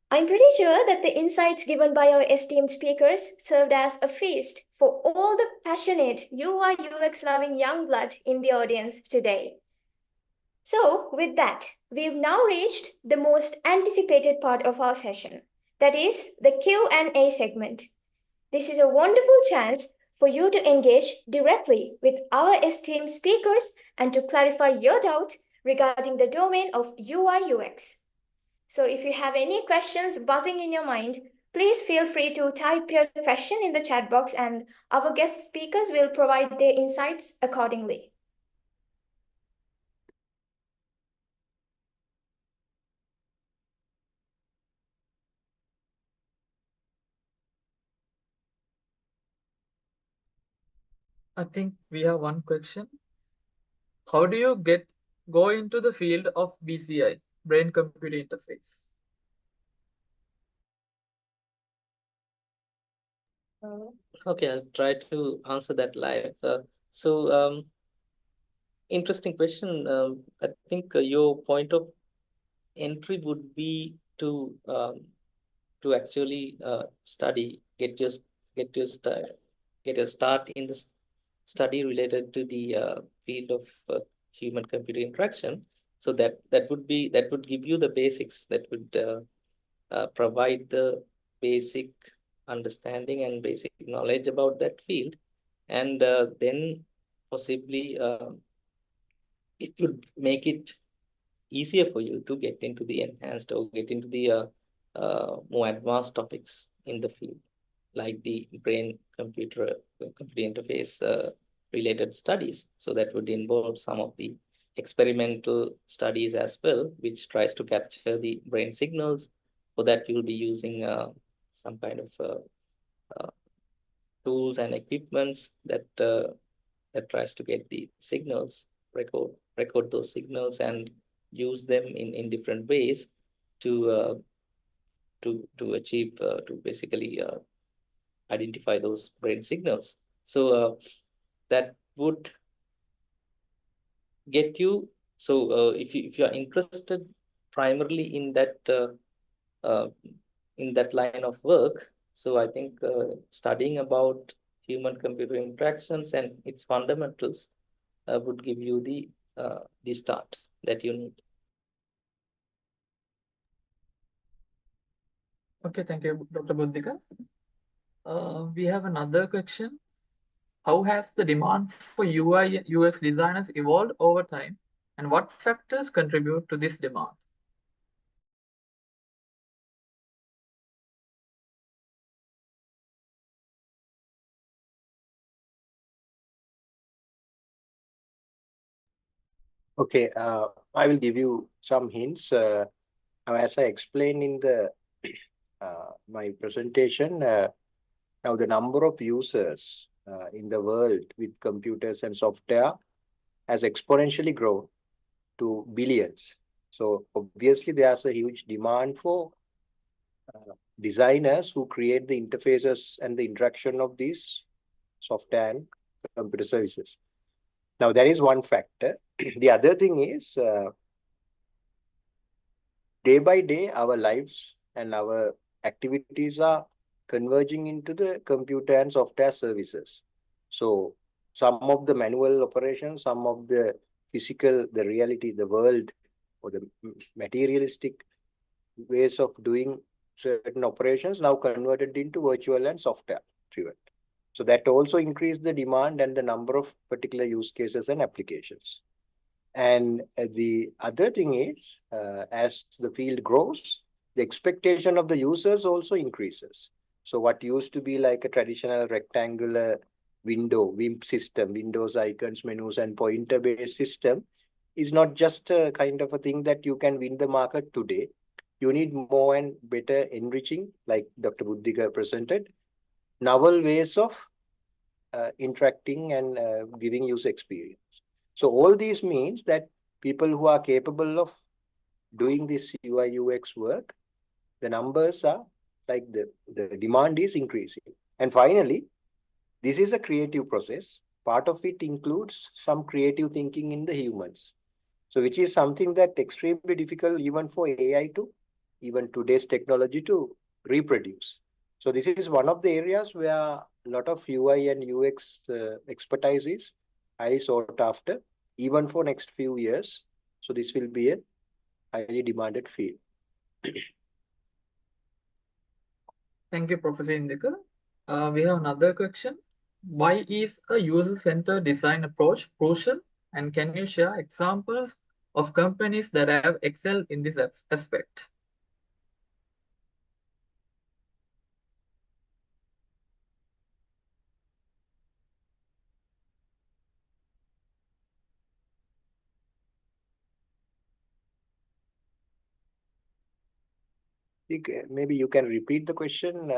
I'm pretty sure that the insights given by our esteemed speakers served as a feast for all the passionate UI/UX loving young blood in the audience today. So with that, we've now reached the most anticipated part of our session, that is the Q&A segment. This is a wonderful chance for you to engage directly with our esteemed speakers and to clarify your doubts regarding the domain of UI UX. So if you have any questions buzzing in your mind, please feel free to type your question in the chat box and our guest speakers will provide their insights accordingly. I think we have one question. How do you go into the field of BCI, brain computer interface? Okay, I'll try to answer that live. Interesting question. I think your point of entry would be to actually study, get your start in the study related to the field of human computer interaction. So that would give you the basics, that would provide the basic understanding and basic knowledge about that field, and then possibly it would make it easier for you to get into the enhanced or get into the more advanced topics in the field, like the brain computer interface related studies. So that would involve some of the experimental studies as well, which tries to capture the brain signals. For that, you'll be using some kind of tools and equipments that tries to get the signals, record those signals, and use them in different ways to achieve to basically identify those brain signals. So that would get you. So if you are interested primarily in that line of work, so I think studying about human-computer interactions and its fundamentals would give you the start that you need. Okay, thank you, Dr. Buddhika. We have another question. How has the demand for UI UX designers evolved over time, and what factors contribute to this demand? Okay, I will give you some hints. As I explained in the my presentation, now the number of users in the world with computers and software has exponentially grown to billions. So obviously there's a huge demand for designers who create the interfaces and the interaction of these software and computer services. Now that is one factor. The other thing is day by day, our lives and our activities are converging into the computer and software services. So some of the manual operations, some of the physical, the reality, the world, or the materialistic ways of doing certain operations now converted into virtual and software driven. So that also increased the demand and the number of particular use cases and applications. And the other thing is, as the field grows, the expectation of the users also increases. So what used to be like a traditional rectangular window, WIMP system, Windows icons, menus, and pointer-based system, is not just a kind of a thing that you can win the market today. You need more and better enriching, like Dr. Buddhika presented, novel ways of interacting and giving user experience. So all these means that people who are capable of doing this UI UX work, the numbers are like the demand is increasing. And finally, this is a creative process. Part of it includes some creative thinking in the humans. So which is something that extremely difficult even for AI to, even today's technology to reproduce. So this is one of the areas where a lot of UI and UX expertise is highly sought after, even for next few years. So this will be a highly demanded field. Thank you, Professor Indika. We have another question. Why is a user-centered design approach crucial? And can you share examples of companies that have excelled in this aspect? Maybe you can repeat the question.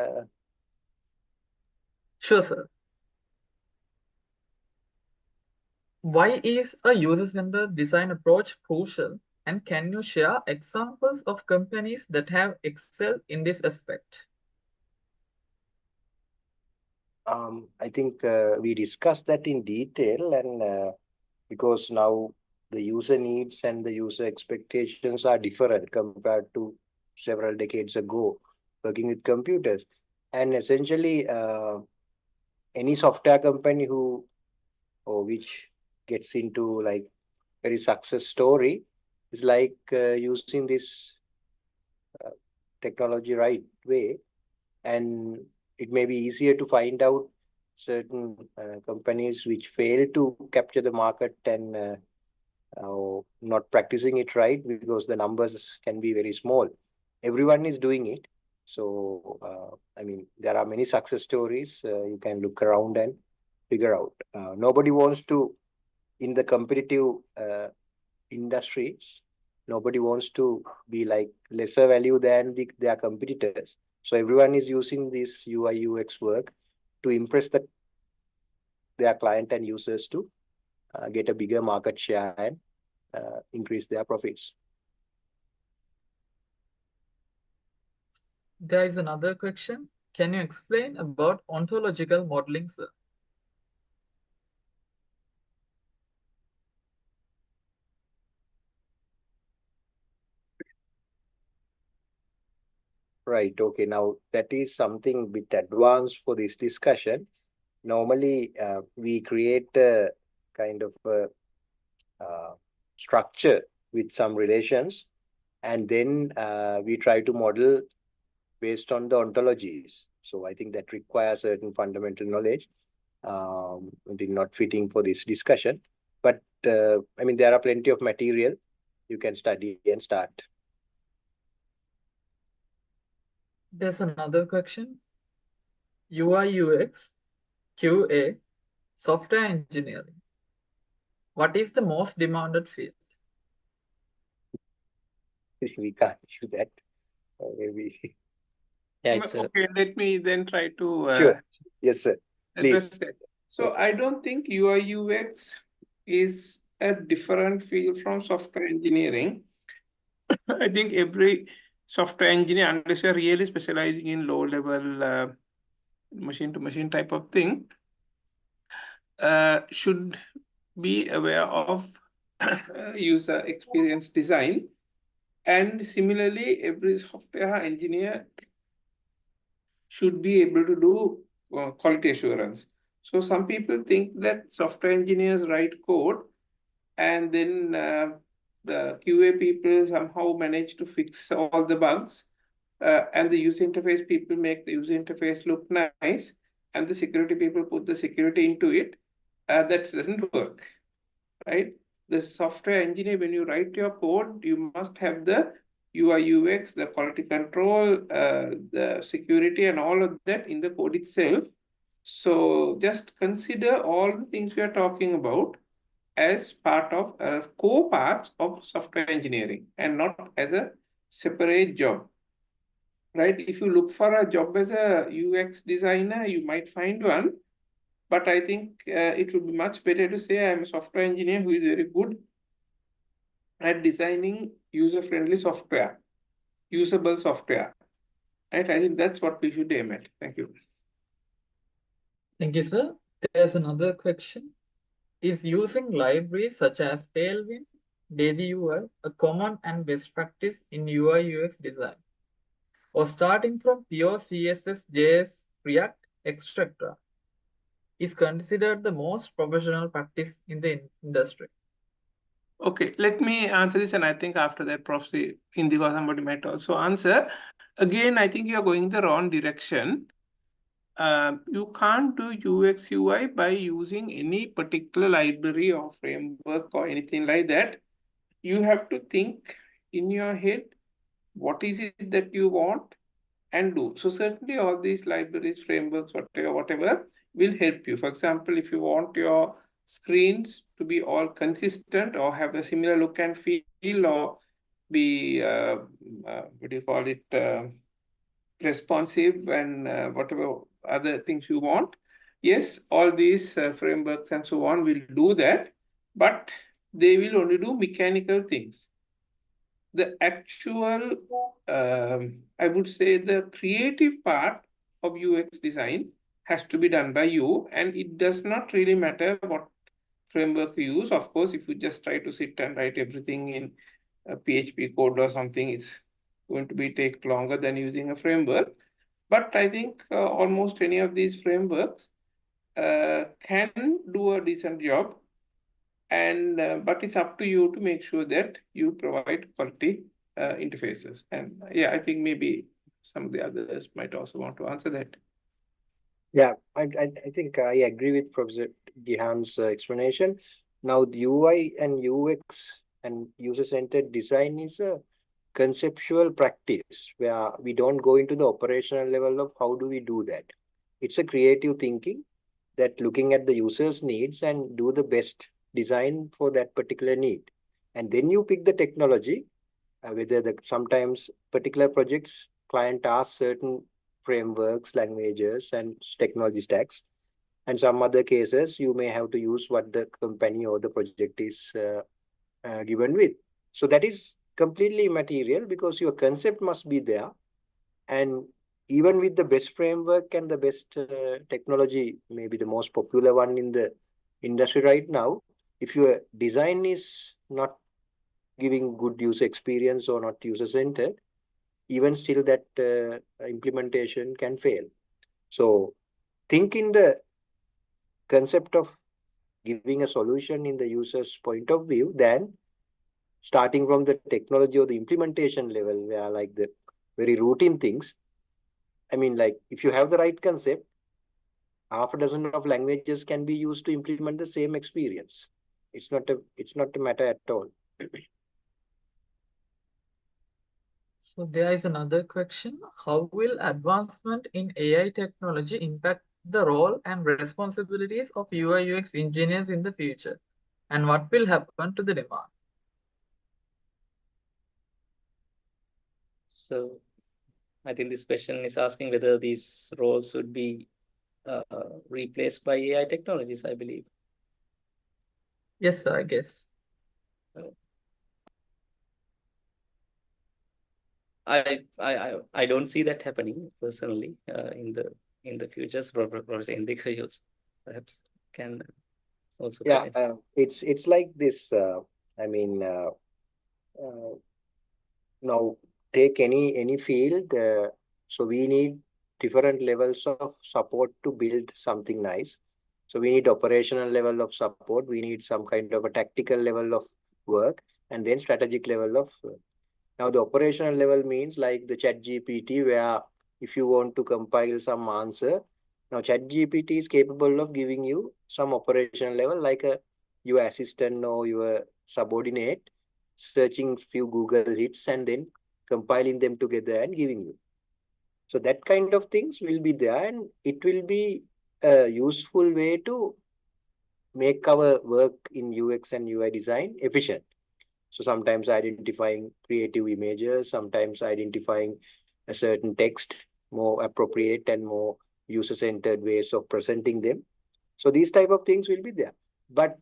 Sure, sir. Why is a user-centered design approach crucial? And can you share examples of companies that have excelled in this aspect? I think we discussed that in detail, and because now the user needs and the user expectations are different compared to several decades ago working with computers. And essentially, any software company which gets into like very success story is like using this technology right way, and it may be easier to find out certain companies which fail to capture the market and not practicing it right because the numbers can be very small. Everyone is doing it. So, I mean, there are many success stories. You can look around and figure out. Nobody wants to, in the competitive industries, nobody wants to be like lesser value than their competitors. So everyone is using this UI UX work to impress their client and users to get a bigger market share and increase their profits. There is another question. Can you explain about ontological modeling, sir? Right. Okay. Now that is something bit advanced for this discussion. Normally, we create a kind of structure with some relations, and then we try to model based on the ontologies. So I think that requires certain fundamental knowledge. It not fitting for this discussion, but I mean, there are plenty of material you can study and start. There's another question. UI UX, QA, software engineering. What is the most demanded field? We can't do that. Maybe. Yeah, it's Okay, let me then try to Sure. Yes, sir. address Please. that. So I don't think UI UX is a different field from software engineering. I think every software engineer, unless you're really specializing in low-level machine-to-machine type of thing, should be aware of user experience design. And similarly, every software engineer should be able to do quality assurance. So some people think that software engineers write code and then the QA people somehow manage to fix all the bugs, and the user interface people make the user interface look nice, and the security people put the security into it. That doesn't work, right? The software engineer, when you write your code, you must have the UI UX, the quality control, the security, and all of that in the code itself. So just consider all the things we are talking about as part of core parts of software engineering and not as a separate job, right? If you look for a job as a UX designer, you might find one, but I think it would be much better to say I'm a software engineer who is very good at designing user-friendly software, usable software, right? I think that's what we should aim at. Thank you. Thank you, sir. There's another question. Is using libraries such as Tailwind, Daisy UI a common and best practice in UI UX design? Or starting from pure CSS, JS, React, etc. is considered the most professional practice in the industry? Okay, let me answer this, and I think after that, Prof. Indika, somebody might also answer. Again, I think you are going the wrong direction. you can't do UX UI by using any particular library or framework or anything like that. You have to think in your head, what is it that you want and do. So certainly all these libraries, frameworks, whatever will help you. For example, if you want your screens to be all consistent or have a similar look and feel or be, what do you call it, responsive and whatever other things you want. Yes, all these frameworks and so on will do that, but they will only do mechanical things. The actual, I would say the creative part of UX design has to be done by you, and it does not really matter what framework you use. Of course, if you just try to sit and write everything in a PHP code or something, it's going to take longer than using a framework. But I think almost any of these frameworks can do a decent job, and but it's up to you to make sure that you provide quality interfaces. And yeah, I think maybe some of the others might also want to answer that. Yeah, I think I agree with Professor Gihan's explanation. Now, the UI and UX and user-centered design is a conceptual practice where we don't go into the operational level of how do we do that. It's a creative thinking that looking at the user's needs and do the best design for that particular need. And then you pick the technology, whether sometimes particular projects, client asks certain frameworks, languages, and technology stacks. And some other cases, you may have to use what the company or the project is given with. So that is completely immaterial because your concept must be there. And even with the best framework and the best technology, maybe the most popular one in the industry right now, if your design is not giving good user experience or not user-centered, even still that implementation can fail. So think in the concept of giving a solution in the user's point of view, then starting from the technology or the implementation level, where like the very routine things. I mean, like if you have the right concept, half a dozen of languages can be used to implement the same experience. It's not a matter at all. So there is another question. How will advancement in AI technology impact the role and responsibilities of UI UX engineers in the future? And what will happen to the demand? So I think this question is asking whether these roles would be replaced by AI technologies, I believe. Yes, sir, I guess. I don't see that happening personally in the future. So Professor Indika, you perhaps can also Yeah, comment. it's like this. I mean, now take any field. So we need different levels of support to build something nice. So we need operational level of support. We need some kind of a tactical level of work, and then strategic level of work. Now the operational level means like the chat GPT, where if you want to compile some answer, now chat GPT is capable of giving you some operational level like your assistant or your subordinate, searching few Google hits and then compiling them together and giving you. So that kind of things will be there, and it will be a useful way to make our work in UX and UI design efficient. So sometimes identifying creative images, sometimes identifying a certain text, more appropriate and more user-centered ways of presenting them. So these type of things will be there. But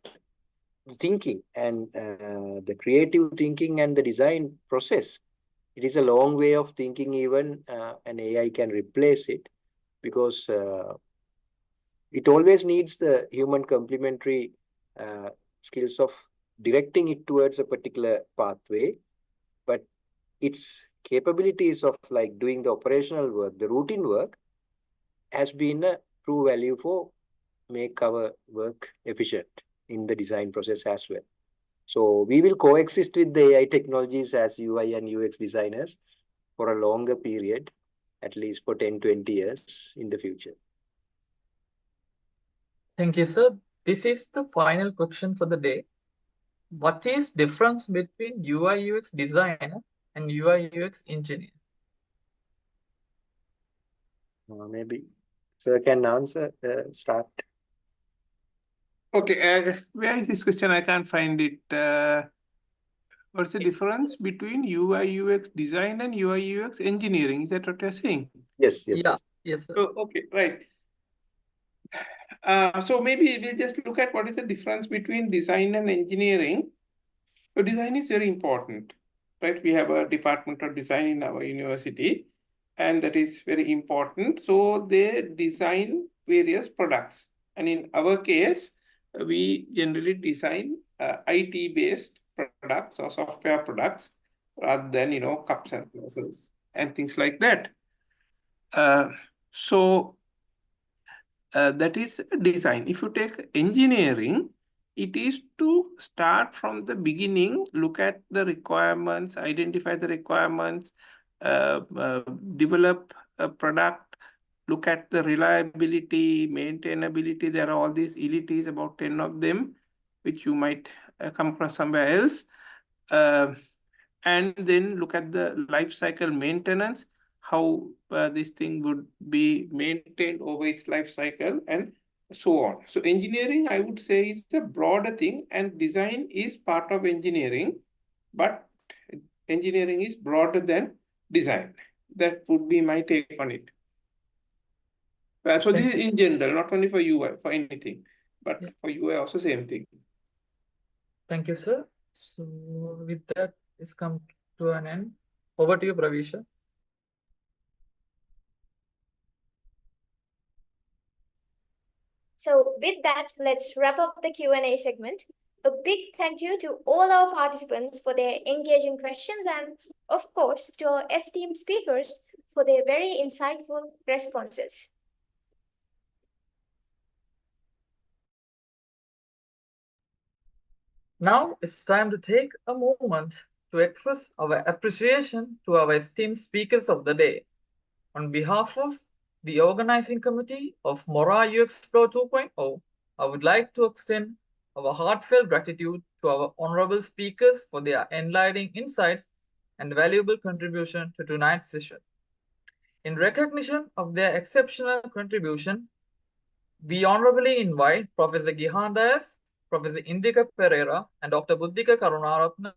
thinking and the creative thinking and the design process, it is a long way of thinking. Even an AI can replace it because it always needs the human complementary skills of directing it towards a particular pathway, but its capabilities of like doing the operational work, the routine work, has been a true value for make our work efficient in the design process as well. So we will coexist with the AI technologies as UI and UX designers for a longer period, at least for 10, 20 years in the future. Thank you, sir. This is the final question for the day. What is difference between UI UX designer and UI UX engineer? Maybe sir can answer. Start. Okay, where is this question? I can't find it. What's the difference between UI UX design and UI UX engineering? Is that what you're saying? Yes, Yes, sir. Oh, okay, right. So maybe we'll just look at what is the difference between design and engineering. So design is very important, right? We have a department of design in our university, and that is very important. So they design various products. And in our case, we generally design IT-based products or software products rather than, cups and vessels and things like that. So that is design. If you take engineering, it is to start from the beginning, look at the requirements, identify the requirements, develop a product, look at the reliability, maintainability. There are all these ELTs, about 10 of them, which you might come across somewhere else. And then look at the life cycle maintenance, how this thing would be maintained over its life cycle, and so on. So engineering, I would say, is a broader thing, and design is part of engineering, but engineering is broader than design. That would be my take on it. So this is in general, not only for UI, for anything, but for UI also same thing. Thank you, sir. So with that, it's come to an end. Over to you, Pravisha. So with that, let's wrap up the Q&A segment. A big thank you to all our participants for their engaging questions and, of course, to our esteemed speakers for their very insightful responses. Now it's time to take a moment to express our appreciation to our esteemed speakers of the day. On behalf of the organizing committee of MoraUXplore 2.0, I would like to extend our heartfelt gratitude to our honorable speakers for their enlightening insights and valuable contribution to tonight's session. In recognition of their exceptional contribution, we honorably invite Professor Gihan, Professor Indika Perera, and Dr. Buddhika Karunarathne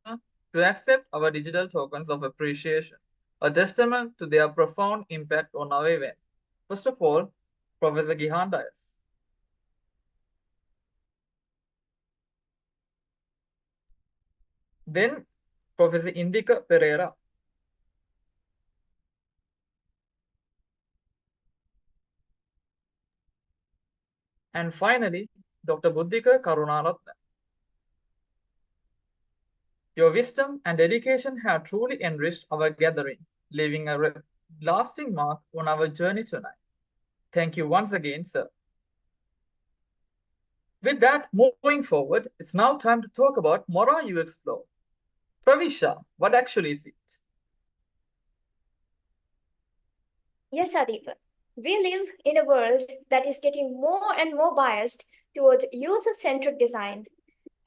to accept our digital tokens of appreciation, a testament to their profound impact on our event. First of all, Professor Gihan. Then, Professor Indika Perera. And finally, Dr. Buddhika Karunarathne. Your wisdom and dedication have truly enriched our gathering, leaving a lasting mark on our journey tonight. Thank you once again, sir. With that, moving forward, it's now time to talk about Mora UXplore. Pravisha, what actually is it? Yes, Adipa. We live in a world that is getting more and more biased towards user-centric design.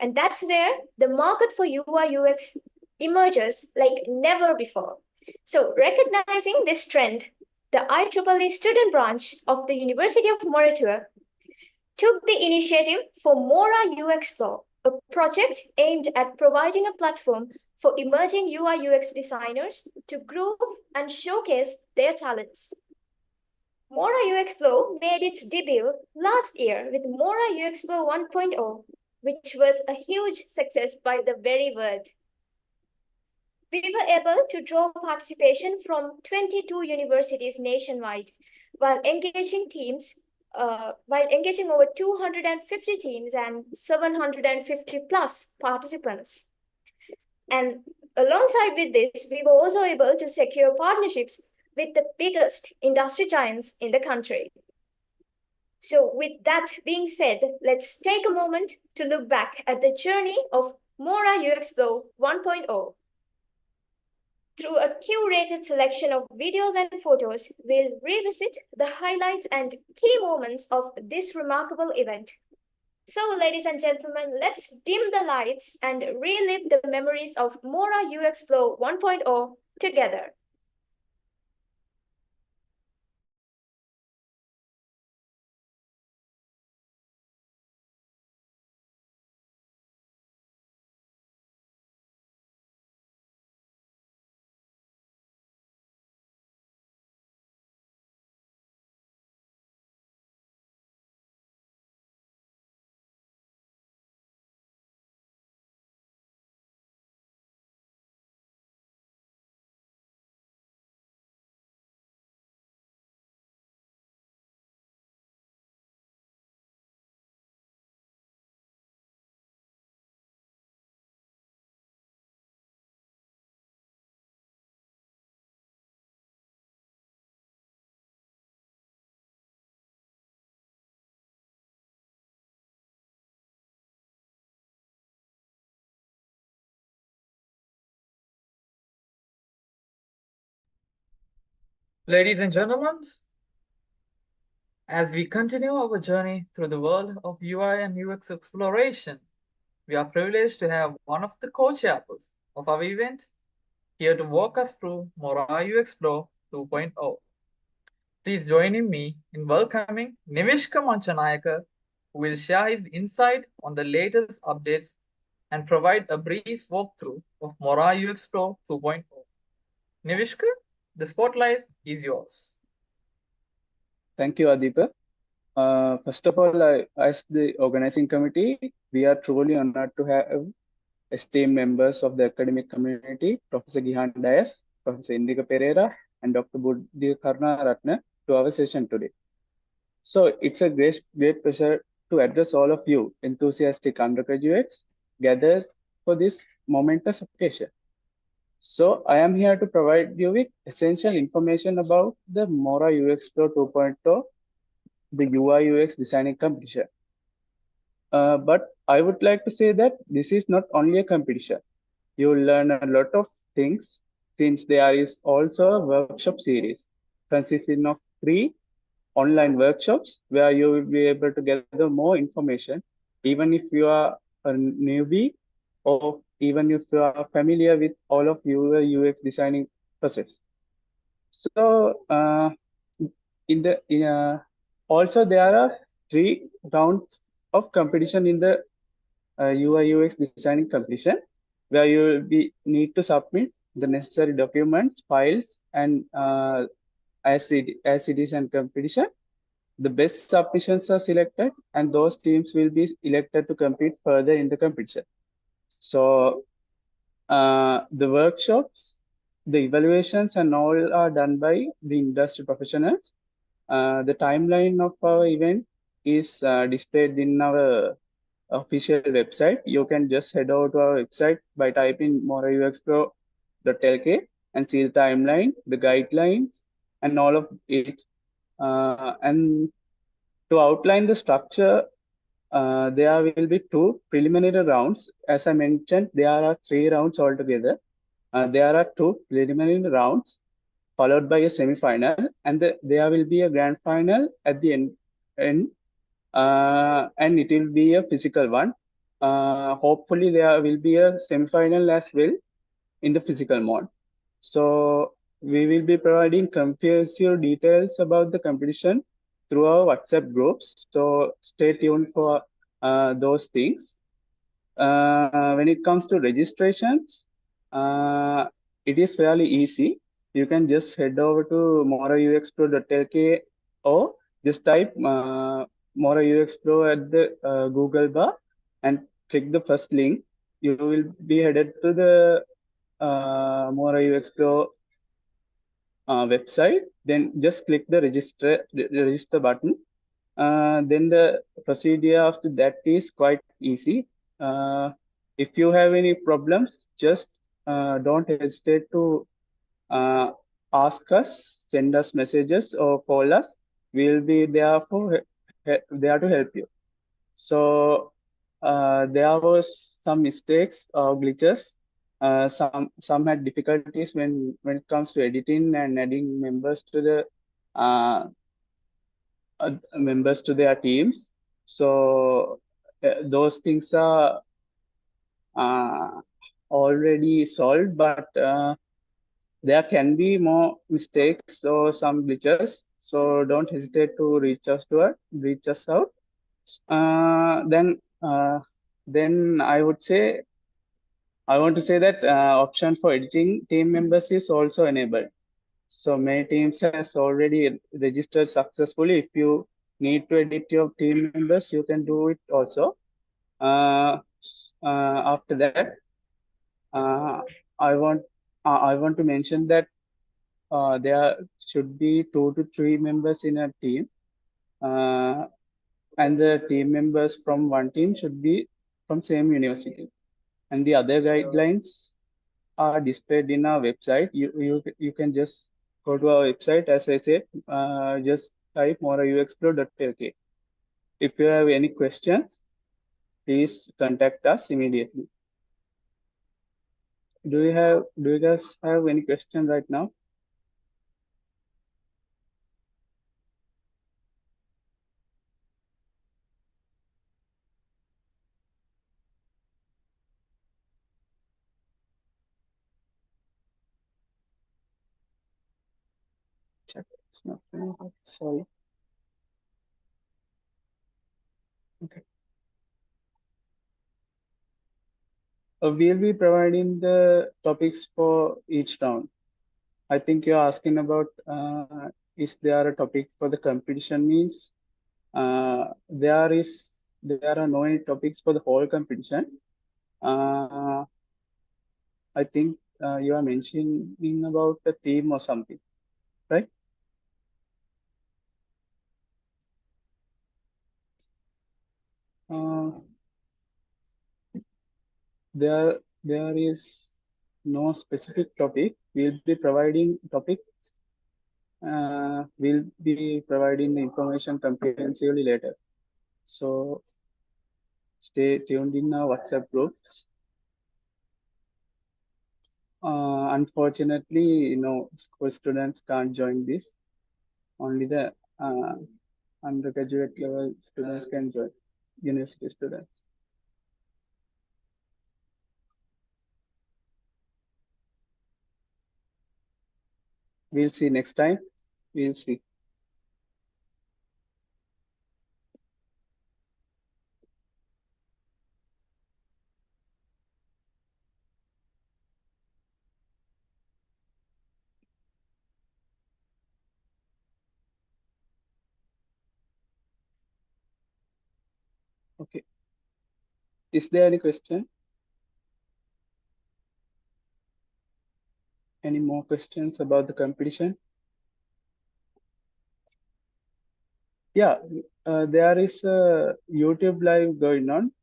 And that's where the market for UI UX emerges like never before. So recognizing this trend, the IEEE student branch of the University of Moratuwa took the initiative for Mora UXplore, a project aimed at providing a platform for emerging UI UX designers to grow and showcase their talents. Mora UXplore made its debut last year with Mora UXplore 1.0, which was a huge success by the very word. We were able to draw participation from 22 universities nationwide while engaging over 250 teams and 750 plus participants. And alongside with this, we were also able to secure partnerships with the biggest industry giants in the country. So with that being said, let's take a moment to look back at the journey of Mora UXplore 1.0. Through a curated selection of videos and photos, we'll revisit the highlights and key moments of this remarkable event. So, ladies and gentlemen, let's dim the lights and relive the memories of Mora UXplore 1.0 together. Ladies and gentlemen, as we continue our journey through the world of UI and UX exploration, we are privileged to have one of the co-chairs of our event here to walk us through MoraUXplore 2.0. Please join me in welcoming Nivishka Manchanayaka, who will share his insight on the latest updates and provide a brief walkthrough of MoraUXplore 2.0. Nivishka, the spotlight is yours. Thank you, Adipa. First of all, as the organizing committee, we are truly honored to have esteemed members of the academic community, Professor Gihan, Professor Indika Perera, and Dr. Buddhika Karunarathne to our session today. So it's a great pleasure to address all of you enthusiastic undergraduates gathered for this momentous occasion. So I am here to provide you with essential information about the Mora UXplore 2.0, the UI UX designing competition. But I would like to say that this is not only a competition. You will learn a lot of things since there is also a workshop series consisting of 3 online workshops where you will be able to gather more information, even if you are a newbie or even if you are familiar with all of UI UX designing process. So also there are 3 rounds of competition in the UI UX designing competition, where you will need to submit the necessary documents, files, and as it is in competition, the best submissions are selected, and those teams will be elected to compete further in the competition. So the workshops, the evaluations, and all are done by the industry professionals. The timeline of our event is displayed in our official website. You can just head over to our website by typing MoraUXplore.lk and see the timeline, the guidelines, and all of it. And to outline the structure, there will be 2 preliminary rounds. As I mentioned, there are 3 rounds altogether. There are 2 preliminary rounds followed by a semi-final, and there will be a grand final at the end, and it will be a physical one. Hopefully, there will be a semi-final as well in the physical mode. So we will be providing comprehensive details about the competition through our WhatsApp groups. So stay tuned for those things. When it comes to registrations, it is fairly easy. You can just head over to MoraUXplore.lk or just type MoraUXplore at the Google bar and click the first link. You will be headed to the MoraUXplore website. Then just click the register button. Then the procedure after that is quite easy. If you have any problems, just don't hesitate to ask us, send us messages, or call us. We'll be there to help you. So there was some mistakes or glitches. Some had difficulties when it comes to editing and adding members to the members to their teams. So those things are already solved, but there can be more mistakes or some glitches. So don't hesitate to reach us out. Then I want to say that option for editing team members is also enabled. So many teams has already registered successfully. If you need to edit your team members, you can do it also. After that, uh, I I want to mention that there should be 2 to 3 members in a team, and the team members from one team should be from same university. And the other guidelines are displayed in our website. You can just go to our website. As I said, just type MoraUXplore.lk. If you have any questions, please contact us immediately. Do you guys have any question right now? Check. It's not coming up. Sorry. Okay. We'll be providing the topics for each round. I think you're asking about is there a topic for the competition? Means there are no any topics for the whole competition. I think you are mentioning about the theme or something, right? There is no specific topic. We'll be providing topics. We'll be providing the information comprehensively later. So stay tuned in our WhatsApp groups. Unfortunately, school students can't join this. Only the undergraduate level students can join, university students. We'll see next time. We'll see. Okay. Is there any question? Any more questions about the competition? Yeah, there is a YouTube live going on.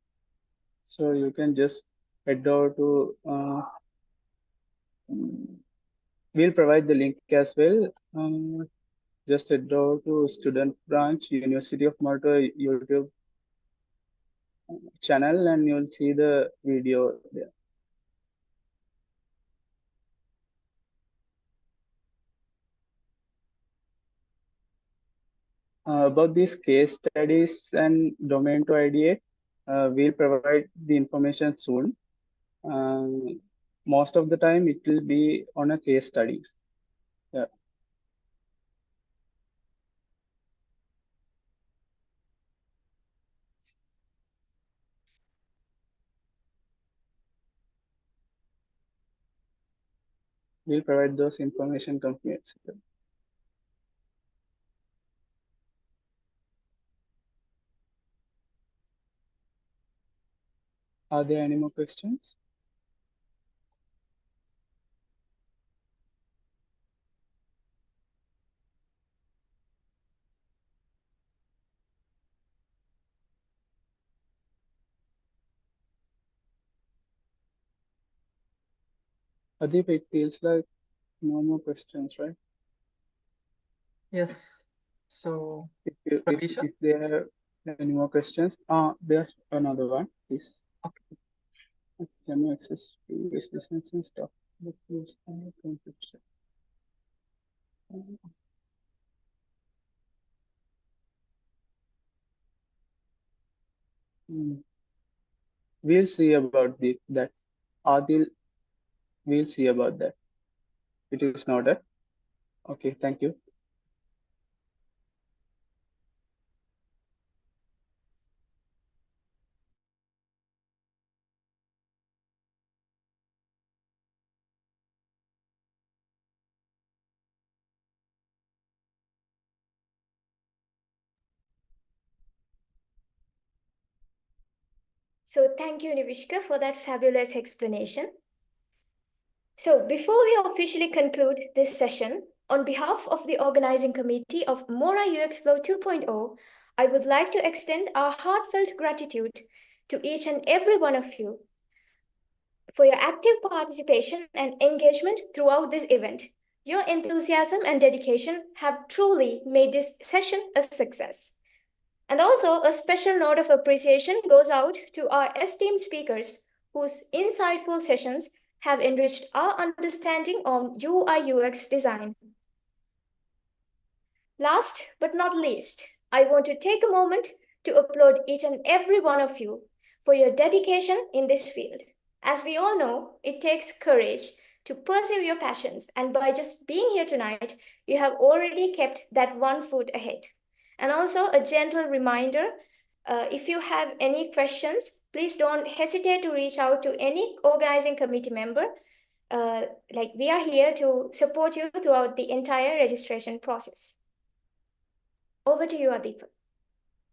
So you can just head over to, we'll provide the link as well. Just head over to student branch, University of Moratuwa YouTube channel, and you'll see the video there. About these case studies and domain to ideate, we'll provide the information soon. Most of the time it will be on a case study. Yeah. We'll provide those information comprehensively. Are there any more questions? Adip, it feels like no more questions, right? Yes. So, If Pratisha? there are any more questions, there's another one, please. Okay. Can you access previous lessons and stuff? We'll see about that. Adil, we'll see about that. It is noted. Okay, thank you. So thank you, Nivishka, for that fabulous explanation. So before we officially conclude this session, on behalf of the organizing committee of Mora UXplore 2.0, I would like to extend our heartfelt gratitude to each and every one of you for your active participation and engagement throughout this event. Your enthusiasm and dedication have truly made this session a success. And also, a special note of appreciation goes out to our esteemed speakers whose insightful sessions have enriched our understanding on UI UX design. Last but not least, I want to take a moment to applaud each and every one of you for your dedication in this field. As we all know, it takes courage to pursue your passions, and by just being here tonight, you have already kept that one foot ahead. And also a gentle reminder, if you have any questions, please don't hesitate to reach out to any organizing committee member. Like we are here to support you throughout the entire registration process. Over to you, Adipa.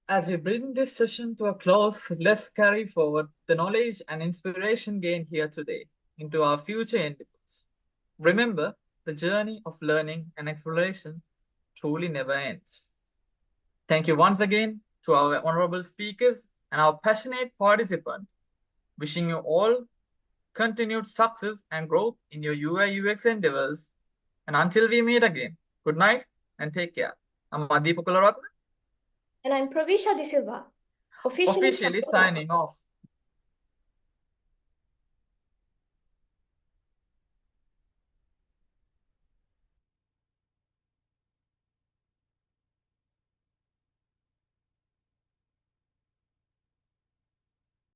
As we bring this session to a close, let's carry forward the knowledge and inspiration gained here today into our future endeavors. Remember, the journey of learning and exploration truly never ends. Thank you once again to our honorable speakers and our passionate participants. Wishing you all continued success and growth in your UI UX endeavors. And until we meet again, good night and take care. I'm Adipa Karunarathne. And I'm Pravisha De Silva, officially Officially signing off.